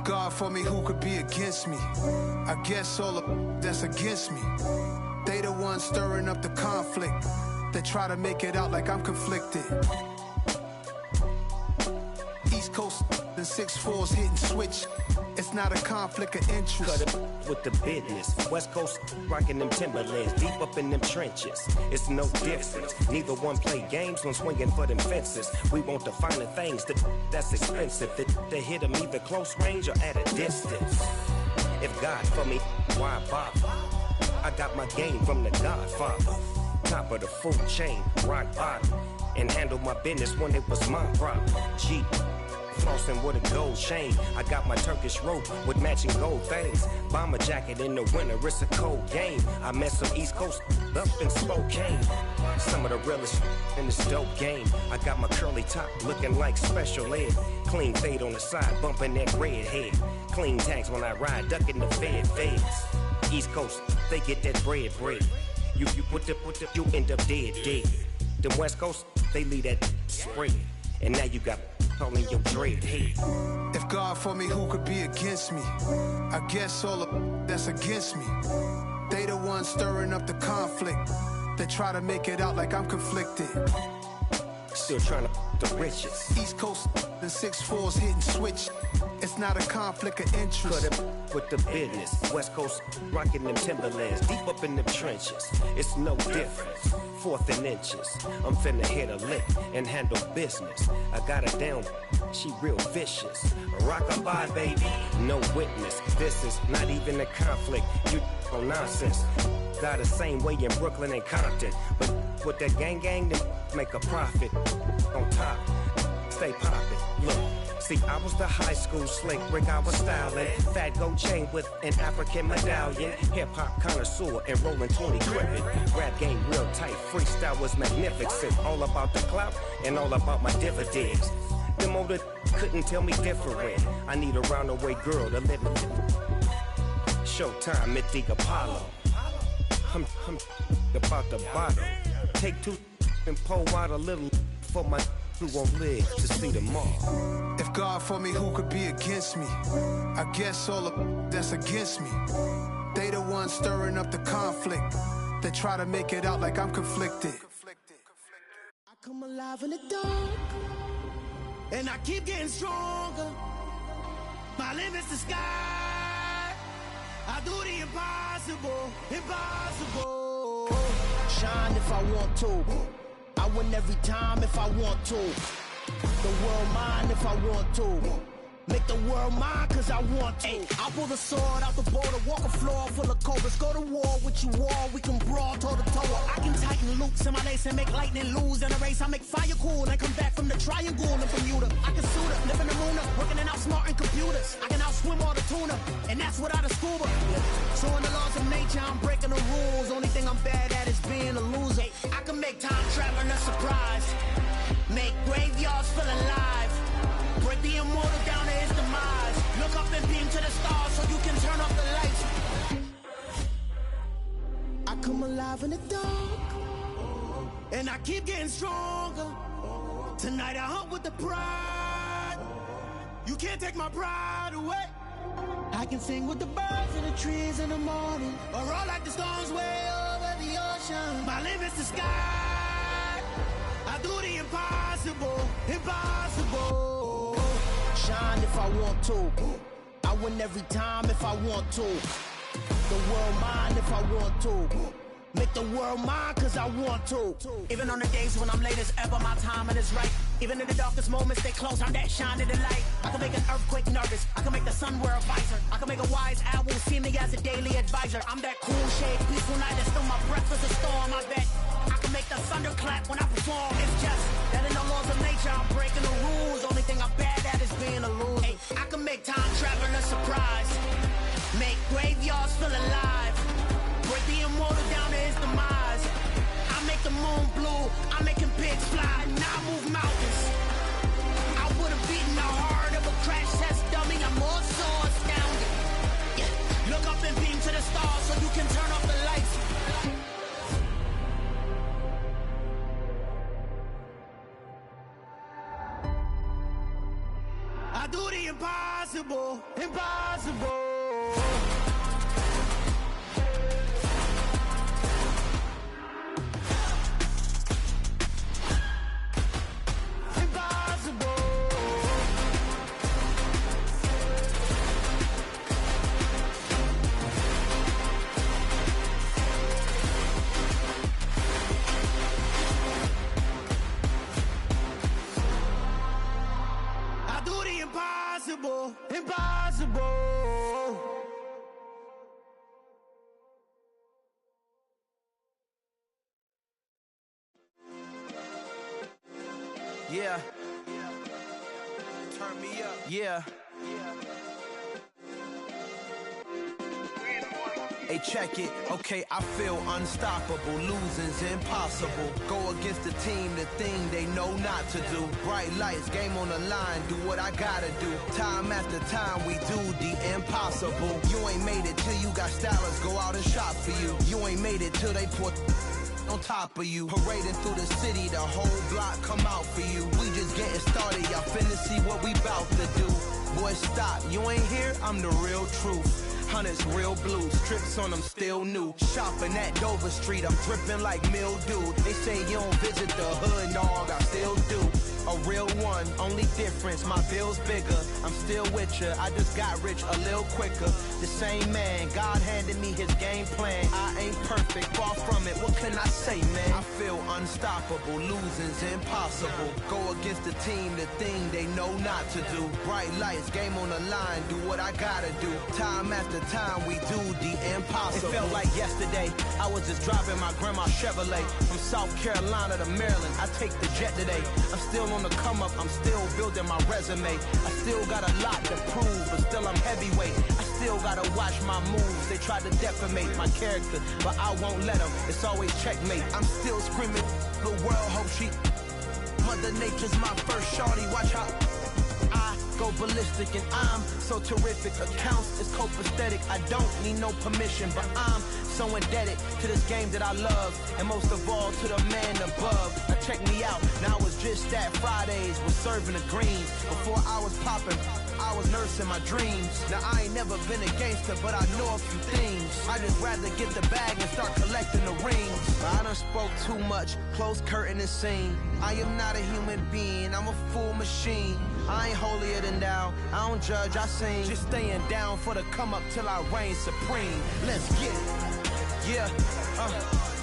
God for me, who could be against me? I guess all of that's against me. They the ones stirring up the conflict. They try to make it out like I'm conflicted. East Coast and 6'4's hitting switch. It's not a conflict of interest. Cut it with the business. West Coast rocking them Timberlands, deep up in them trenches. It's no difference. Neither one play games when swinging for them fences. We want the finer things that's expensive. That hit them either close range or at a distance. If God for me, why bother? I got my game from the Godfather. Top of the food chain, rock bottom. And handle my business when it was my problem. G. Flossing with a gold chain. I got my Turkish rope with matching gold things. Bomber jacket in the winter, it's a cold game. I met some East Coast up in Spokane. Some of the realest in this dope game. I got my curly top looking like special ed. Clean fade on the side, bumping that red head. Clean tags when I ride, ducking the feds. East Coast, they get that bread. You you end up dead. Them West Coast, they leave that spread. And now you got calling your dread head. If God for me, who could be against me? I guess all of that's against me. They the ones stirring up the conflict. They try to make it out like I'm conflicted. Still trying to the riches. East Coast and 6'4's hitting switch. It's not a conflict of interest. Cut it with the business. West Coast rocking them Timberlands, deep up in them trenches. It's no difference. 4th and inches. I'm finna hit a lick and handle business. I got her down. She real vicious. Rock-a-bye, baby. No witness. This is not even a conflict. You on nonsense. Got the same way in Brooklyn and Compton. But with that gang, they make a profit. On top, stay poppin'. Look. See, I was the high school slick Rick, I was styling. Fat gold chain with an African medallion. Hip-hop connoisseur and rolling 20 crippin'. Rap game real tight, freestyle was magnificent. All about the clout and all about my dividends. Them older couldn't tell me different. I need a roundaway girl to live in. Showtime, Mythic Apollo. I'm about the bottom. Take 2 and pour out a little for my who won't live to see tomorrow. If God for me, who could be against me? I guess all of that's against me. They the ones stirring up the conflict. They try to make it out like I'm conflicted. I come alive in the dark, and I keep getting stronger. My limit's the sky. I do the impossible. Shine if I want to. I win every time if I want to. The world mine if I want to. Make the world mine cause I want to. I pull the sword out the border, walk a floor full of cobras. Go to war with you all, we can brawl toe to toe. I can tighten loops in my lace and make lightning lose in a race. I make fire cool and come back from the triangle in Bermuda. I can suit up, live in the moon up, working and outsmarting computers. I can outswim all the tuna, and that's without a scuba. So in the laws of nature, I'm breaking the rules. Only thing I'm bad at is being a loser. I can make time traveling a surprise. Make graveyards feel alive. Break the immortal down to his demise. Look up and beam to the stars so you can turn off the lights. I come alive in the dark, and I keep getting stronger. Tonight I hunt with the pride. You can't take my pride away. I can sing with the birds and the trees in the morning, or roll like the storms way over the ocean. My limit's the sky. I do the impossible. Shine if I want to. I win every time if I want to. The world mine if I want to. Make the world mine cause I want to. Even on the days when I'm late as ever, my timing is right. Even in the darkest moments, stay close, I'm that shining the light. I can make an earthquake nervous, I can make the sun wear a visor. I can make a wise owl see me as a daily advisor. I'm that cool shade, peaceful night, and still my breath is a storm. I bet I can make the thunder clap when I perform. It's just that in the laws of nature, I'm breaking the rules. Only thing I'm bad at is being a loser. Hey, I can make time traveling a surprise. Make graveyards feel alive. Break the immortal down to his demise. I make the moon blue, I'm making pigs fly. Now I move mountains. I would've beaten the heart of a crash test dummy. I'm more so astounded. Yeah. Look up and beam to the stars so you can turn off the lights. impossible, impossible. Impossible, impossible. Yeah. Turn me up. Yeah. Hey, check it. Okay, I feel unstoppable. Losing's impossible. Go against the team, the thing they know not to do. Bright lights, game on the line, do what I gotta do. Time after time, we do the impossible. You ain't made it till you got stylists go out and shop for you. You ain't made it till they put on top of you. Parading through the city, the whole block come out for you. We just getting started, y'all finna see what we bout to do. Boy, stop, you ain't here, I'm the real truth. Hunters, real blues, strips on them still new. Shopping at Dover Street, I'm dripping like mildew. They say you don't visit the hood, dog, I still do. A real one, only difference, my bill's bigger. I'm still with ya, I just got rich a little quicker. The same man, God handed me his game plan. I ain't perfect, far from it, what can I say, man? I feel unstoppable, losing's impossible. Go against the team, the thing they know not to do. Bright lights, game on the line, do what I gotta do. Time after time, we do the impossible. It felt like yesterday, I was just driving my grandma's Chevrolet. From South Carolina to Maryland, I take the jet today. I'm still on the come up, I'm still building my resume. I still got a lot to prove, but still I'm heavyweight. I still gotta watch my moves. They try to defamate my character, but I won't let them. It's always checkmate. I'm still screaming, the world hope she. Mother Nature's my first shorty, watch how I go ballistic, and I'm so terrific. Accounts is copacetic. I don't need no permission, but I'm so indebted to this game that I love, and most of all to the man above. Now check me out, now I was just at Fridays, was serving the greens. Before I was popping, I was nursing my dreams. Now I ain't never been a gangster, but I know a few things. I just rather get the bag and start collecting the rings. I done spoke too much, close curtain and scene. I am not a human being, I'm a full machine. I ain't holier than thou, I don't judge, I sing. Just staying down for the come up till I reign supreme. Let's get it. Yeah,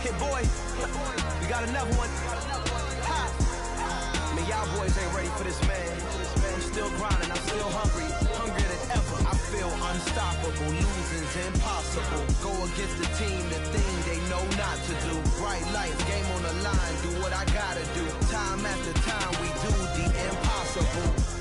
hit boy, we got another one. Ha. Man, y'all boys ain't ready for this, man. I'm still grinding, I'm still hungry, hungrier than ever. I feel unstoppable, losing's impossible. Go against the team, the thing they know not to do. Bright lights, game on the line, do what I gotta do. Time after time, we do the impossible.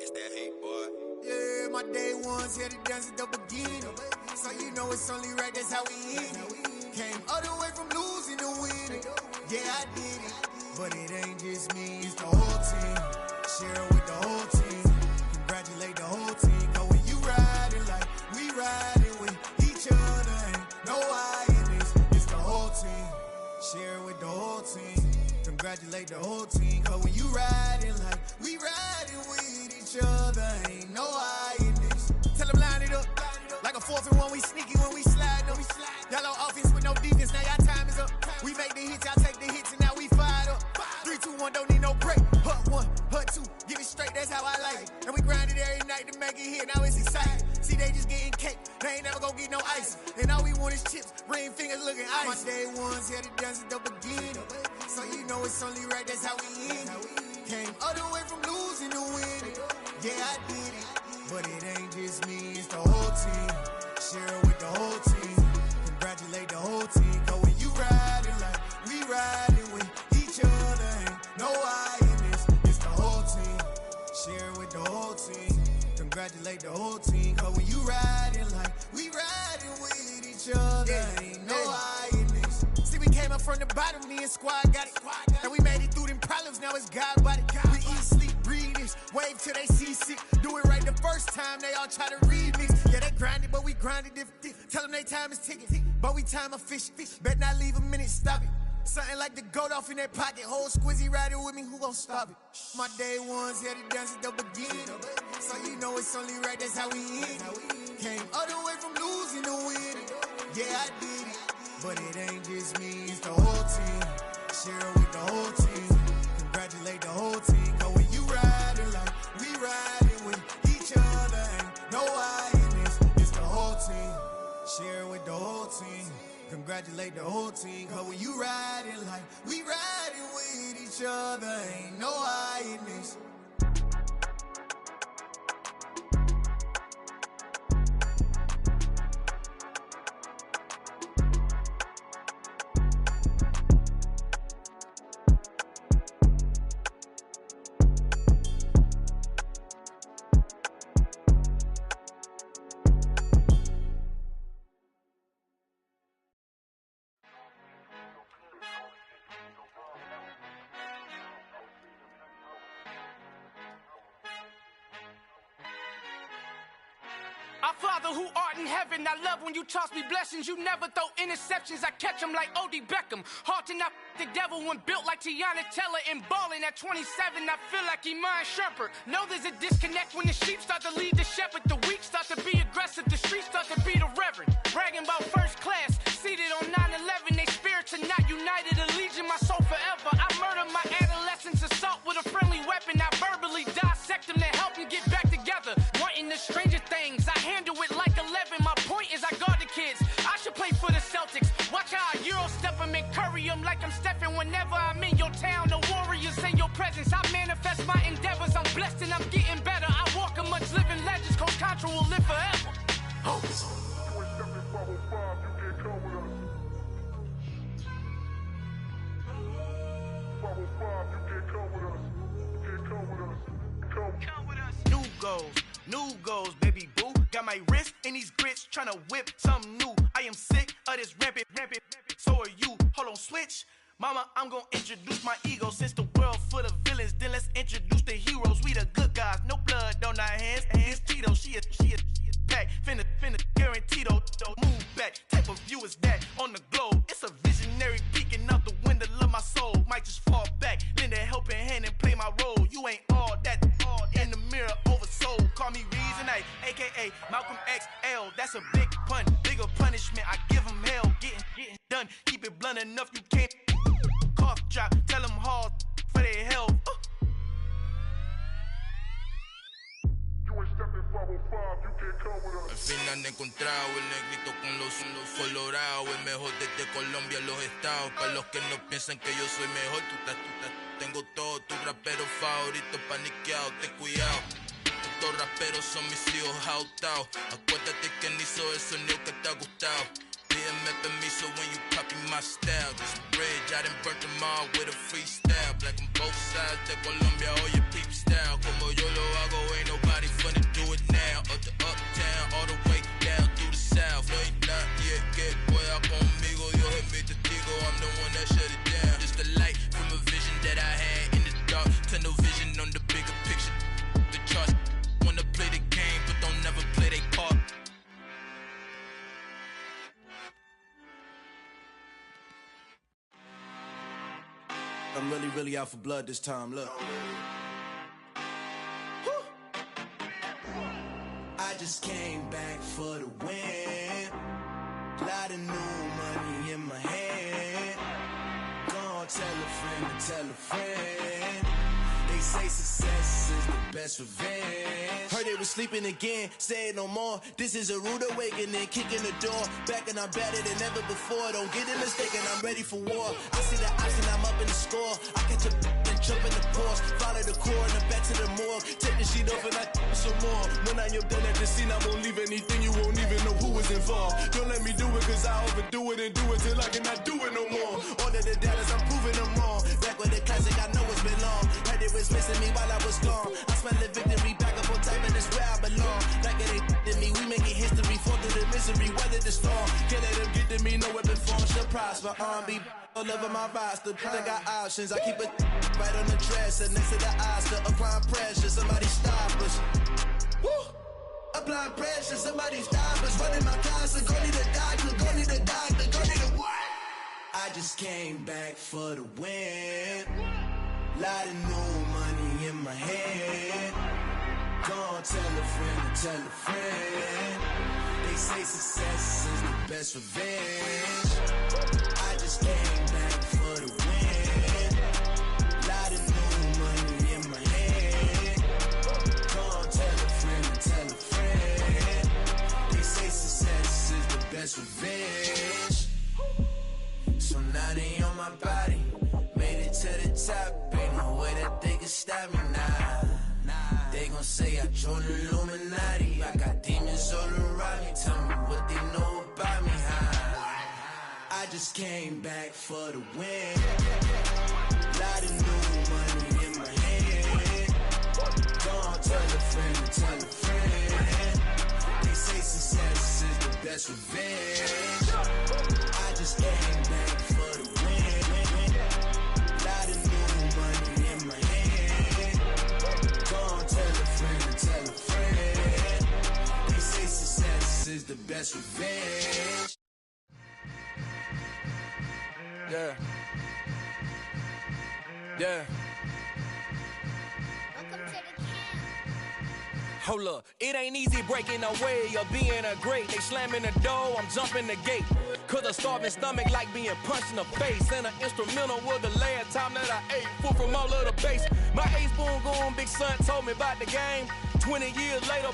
It's that hate, boy. Yeah, my day ones here to dance at the beginning. So you know it's only right, that's how we end it. Came all the way from losing to winning. Yeah, I did it. But it ain't just me, it's the whole team. Share it with the whole team. Congratulate the whole team. Cause when you riding like we riding with each other, ain't no I in this. It's the whole team. Share it with the whole team. Congratulate the whole team. Cause when you riding like we riding with each other, ain't no I in this. Tell them line it up. Like a 4th and 1, we sneaky when we slide up. Y'all on offense with no defense, now y'all time is up. We make the hits, y'all take the hits, and now we fired up. 3, 2, 1, don't need no break. Hut 1, hut 2, get it straight, that's how I like it. And we grind it every night to make it hit, now it's exciting. See, they just getting cake, they ain't never gonna get no ice. And all we want is chips, ring fingers looking ice. My day ones here to dance at the beginning. So you know it's only right, that's how we end it. Came all the way from losing to winning. Yeah, I did it. But it ain't just me, it's the whole team. Share it with the whole team. Congratulate the whole team. Cause when you riding like we riding with each other, ain't no I in this. It's the whole team. Share it with the whole team. Congratulate the whole team. Cause when you riding like we riding with each other, ain't no I in this. See, we came up from the bottom, me and squad got it. And we made it through them problems, now it's God body. We eat, sleep, breathe this. Wave till they see sick. Do it right the first time, they all try to remix. Yeah, they grinded, but we grinded different. Tell them they time is ticking, but we time efficient. Bet not leave a minute, stop it. Something like the goat off in that pocket. Whole squizzy riding with me, who gon' stop it? My day ones here to dance at the beginning. So you know it's only right, that's how we end. Came all the way from losing to winning. Yeah, I did it. But it ain't just me, it's the whole team. Share it with the whole team. Congratulate the whole team. Cause when you riding like we riding with each other, ain't no I in this. It's the whole team. Share it with the whole team. Congratulate the whole team. Cause when you riding like we riding with each other, ain't no I in this. Our Father who art in heaven, I love when you toss me blessings. You never throw interceptions, I catch them like O.D. Beckham. Hard to not the devil when built like Tiana Teller and balling at 27. I feel like Iman Shumpert. Know there's a disconnect when the sheep start to lead the shepherd. The weak start to be aggressive, the streets start to be the reverend. Bragging about first class, seated on 9/11. They spirits are not united, a legion, my soul forever. I murder my adolescence, assault with a friendly weapon. I verbally dissect them to help them get back together. Wanting the stranger things, I handle it like 11. My point is I guard the kids. I should play for the Celtics. Watch how I Euro step them and curry them like I'm Stephen. Whenever I'm in your town, the Warriors in your presence. I manifest my endeavors. I'm blessed and I'm getting better. I walk amongst living legends. Coach Contra will live forever. New goals, baby boo. Got my wrist in these grits, tryna whip something new. I am sick of this rampant. So are you. Hold on, switch. Mama, I'm gonna introduce my ego. Since the world full of villains, then let's introduce the heroes. We the good guys, no blood on our hands. Hands Tito, she a pack. Finna, guaranteed, don't move back. Type of view is that on the globe? It's a visionary peeking out the window of my soul. Might just fall back, lend a helping hand and play my role. You ain't all that in the mirror oversold. Call me Reason A, aka Malcolm XL. That's a big pun, bigger punishment. I give him hell, getting done. Keep it blunt enough, you can't cough drop. Tell them hard for their health. Al fin han encontrado el negrito con los colorados, el mejor desde Colombia a los estados. Para los que no piensan que yo soy mejor, tengo todo, tu rapero favorito paniqueado, ten cuidado. Estos raperos son mis hijos adoptados. Acuérdate que ni hizo el sonido que te ha gustado. Pídeme permiso when you copy my style. This bridge, I done burnt them all with a freestyle. Black on both sides de Colombia, oye peep style. Como yo lo hago, ain't nobody finna do it now. Up to uptown, all the way down through the south. No ain't not yet, que pueda conmigo. Dios es mi testigo, I'm the one that shut it down. Just a light from a vision that I had in the dark. Tunnel vision on the bigger picture. The charts wanna play the game, but don't never play their part. I'm really out for blood this time, look. I just came back for the win. Lot of new money in my hand. Gonna tell a friend to tell a friend. They say success is the best revenge. Heard they was sleeping again, say it no more. This is a rude awakening, kicking the door. Back and I'm better than ever before. Don't get it mistaken, I'm ready for war. I see the option, I'm up in the score. I catch a and jump in the pause. Follow the core and back to the morgue. Take the sheet off and I some more. When I'm done at the scene, I won't leave anything. You won't even know who was involved. Don't let me do it, cause I overdo it and do it till I cannot do it no more. All of the doubters, I'm proving them wrong. Back with the classic, I know it's been long. Heard it was missing me while I was gone. I smell the victory back up on top, and it's where I belong. Like it ain't to me, we making history. Fall through the misery, weather the storm. Can't let them get to me, no weapon form. Shall prosper. R&B all over my roster. They got options. I keep it right on the dresser next to the Oscar. Applying pressure, somebody stop us. Woo! Applying pressure, somebody stop us. Running my closet, go need a doctor, go need a doctor, go need a what? I just came back for the win. Lot of new money in my head. Gonna tell a friend to tell a friend. They say success is the best revenge. I just came back for the win. Lot of new money in my head. Gonna tell a friend to tell a friend. They say success is the best revenge. So now they on my body. Made it to the top. Ain't no way that they can stop me now. They gon' say I joined the Illuminati. I got demons all around me. Tell me what they know about me, huh? I just came back for the win. Lot of new money in my head. Gonna tell a friend to tell a friend. They say success is the best revenge. I just came back for the win. Lot of new money in my head. Gonna tell a friend to tell a friend. They say success is the best revenge. Yeah. Yeah. Hold up, it ain't easy breaking away or being a great. They slamming the door, I'm jumping the gate. Cause a starving stomach like being punched in the face. And an instrumental was the last time that I ate food from all of the bass. My A-spoon going, big son told me about the game. 20 years later,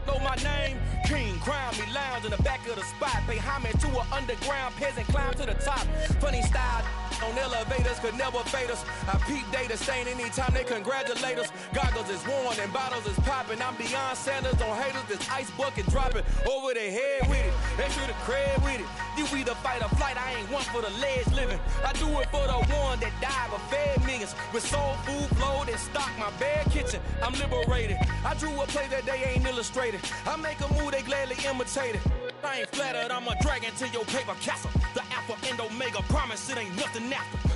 know my name. King, crown me, lounge in the back of the spot. Pay homage to an underground peasant, climb to the top. Funny style on elevators could never fade us. I peep data stain anytime they congratulate us. Goggles is worn and bottles is popping. I'm beyond Sanders on haters, this ice bucket dropping over their head with it. Extra the cred with it. You either fight or flight, I ain't one for the ledge living. I do it for the one that died but fed millions. With soul food flowed and stocked my bare kitchen. I'm liberated. I drew a play that they ain't illustrated. I make a move, they gladly imitate it. I ain't flattered, I'm a dragon to your paper castle. The alpha and omega, promise it ain't nothing after.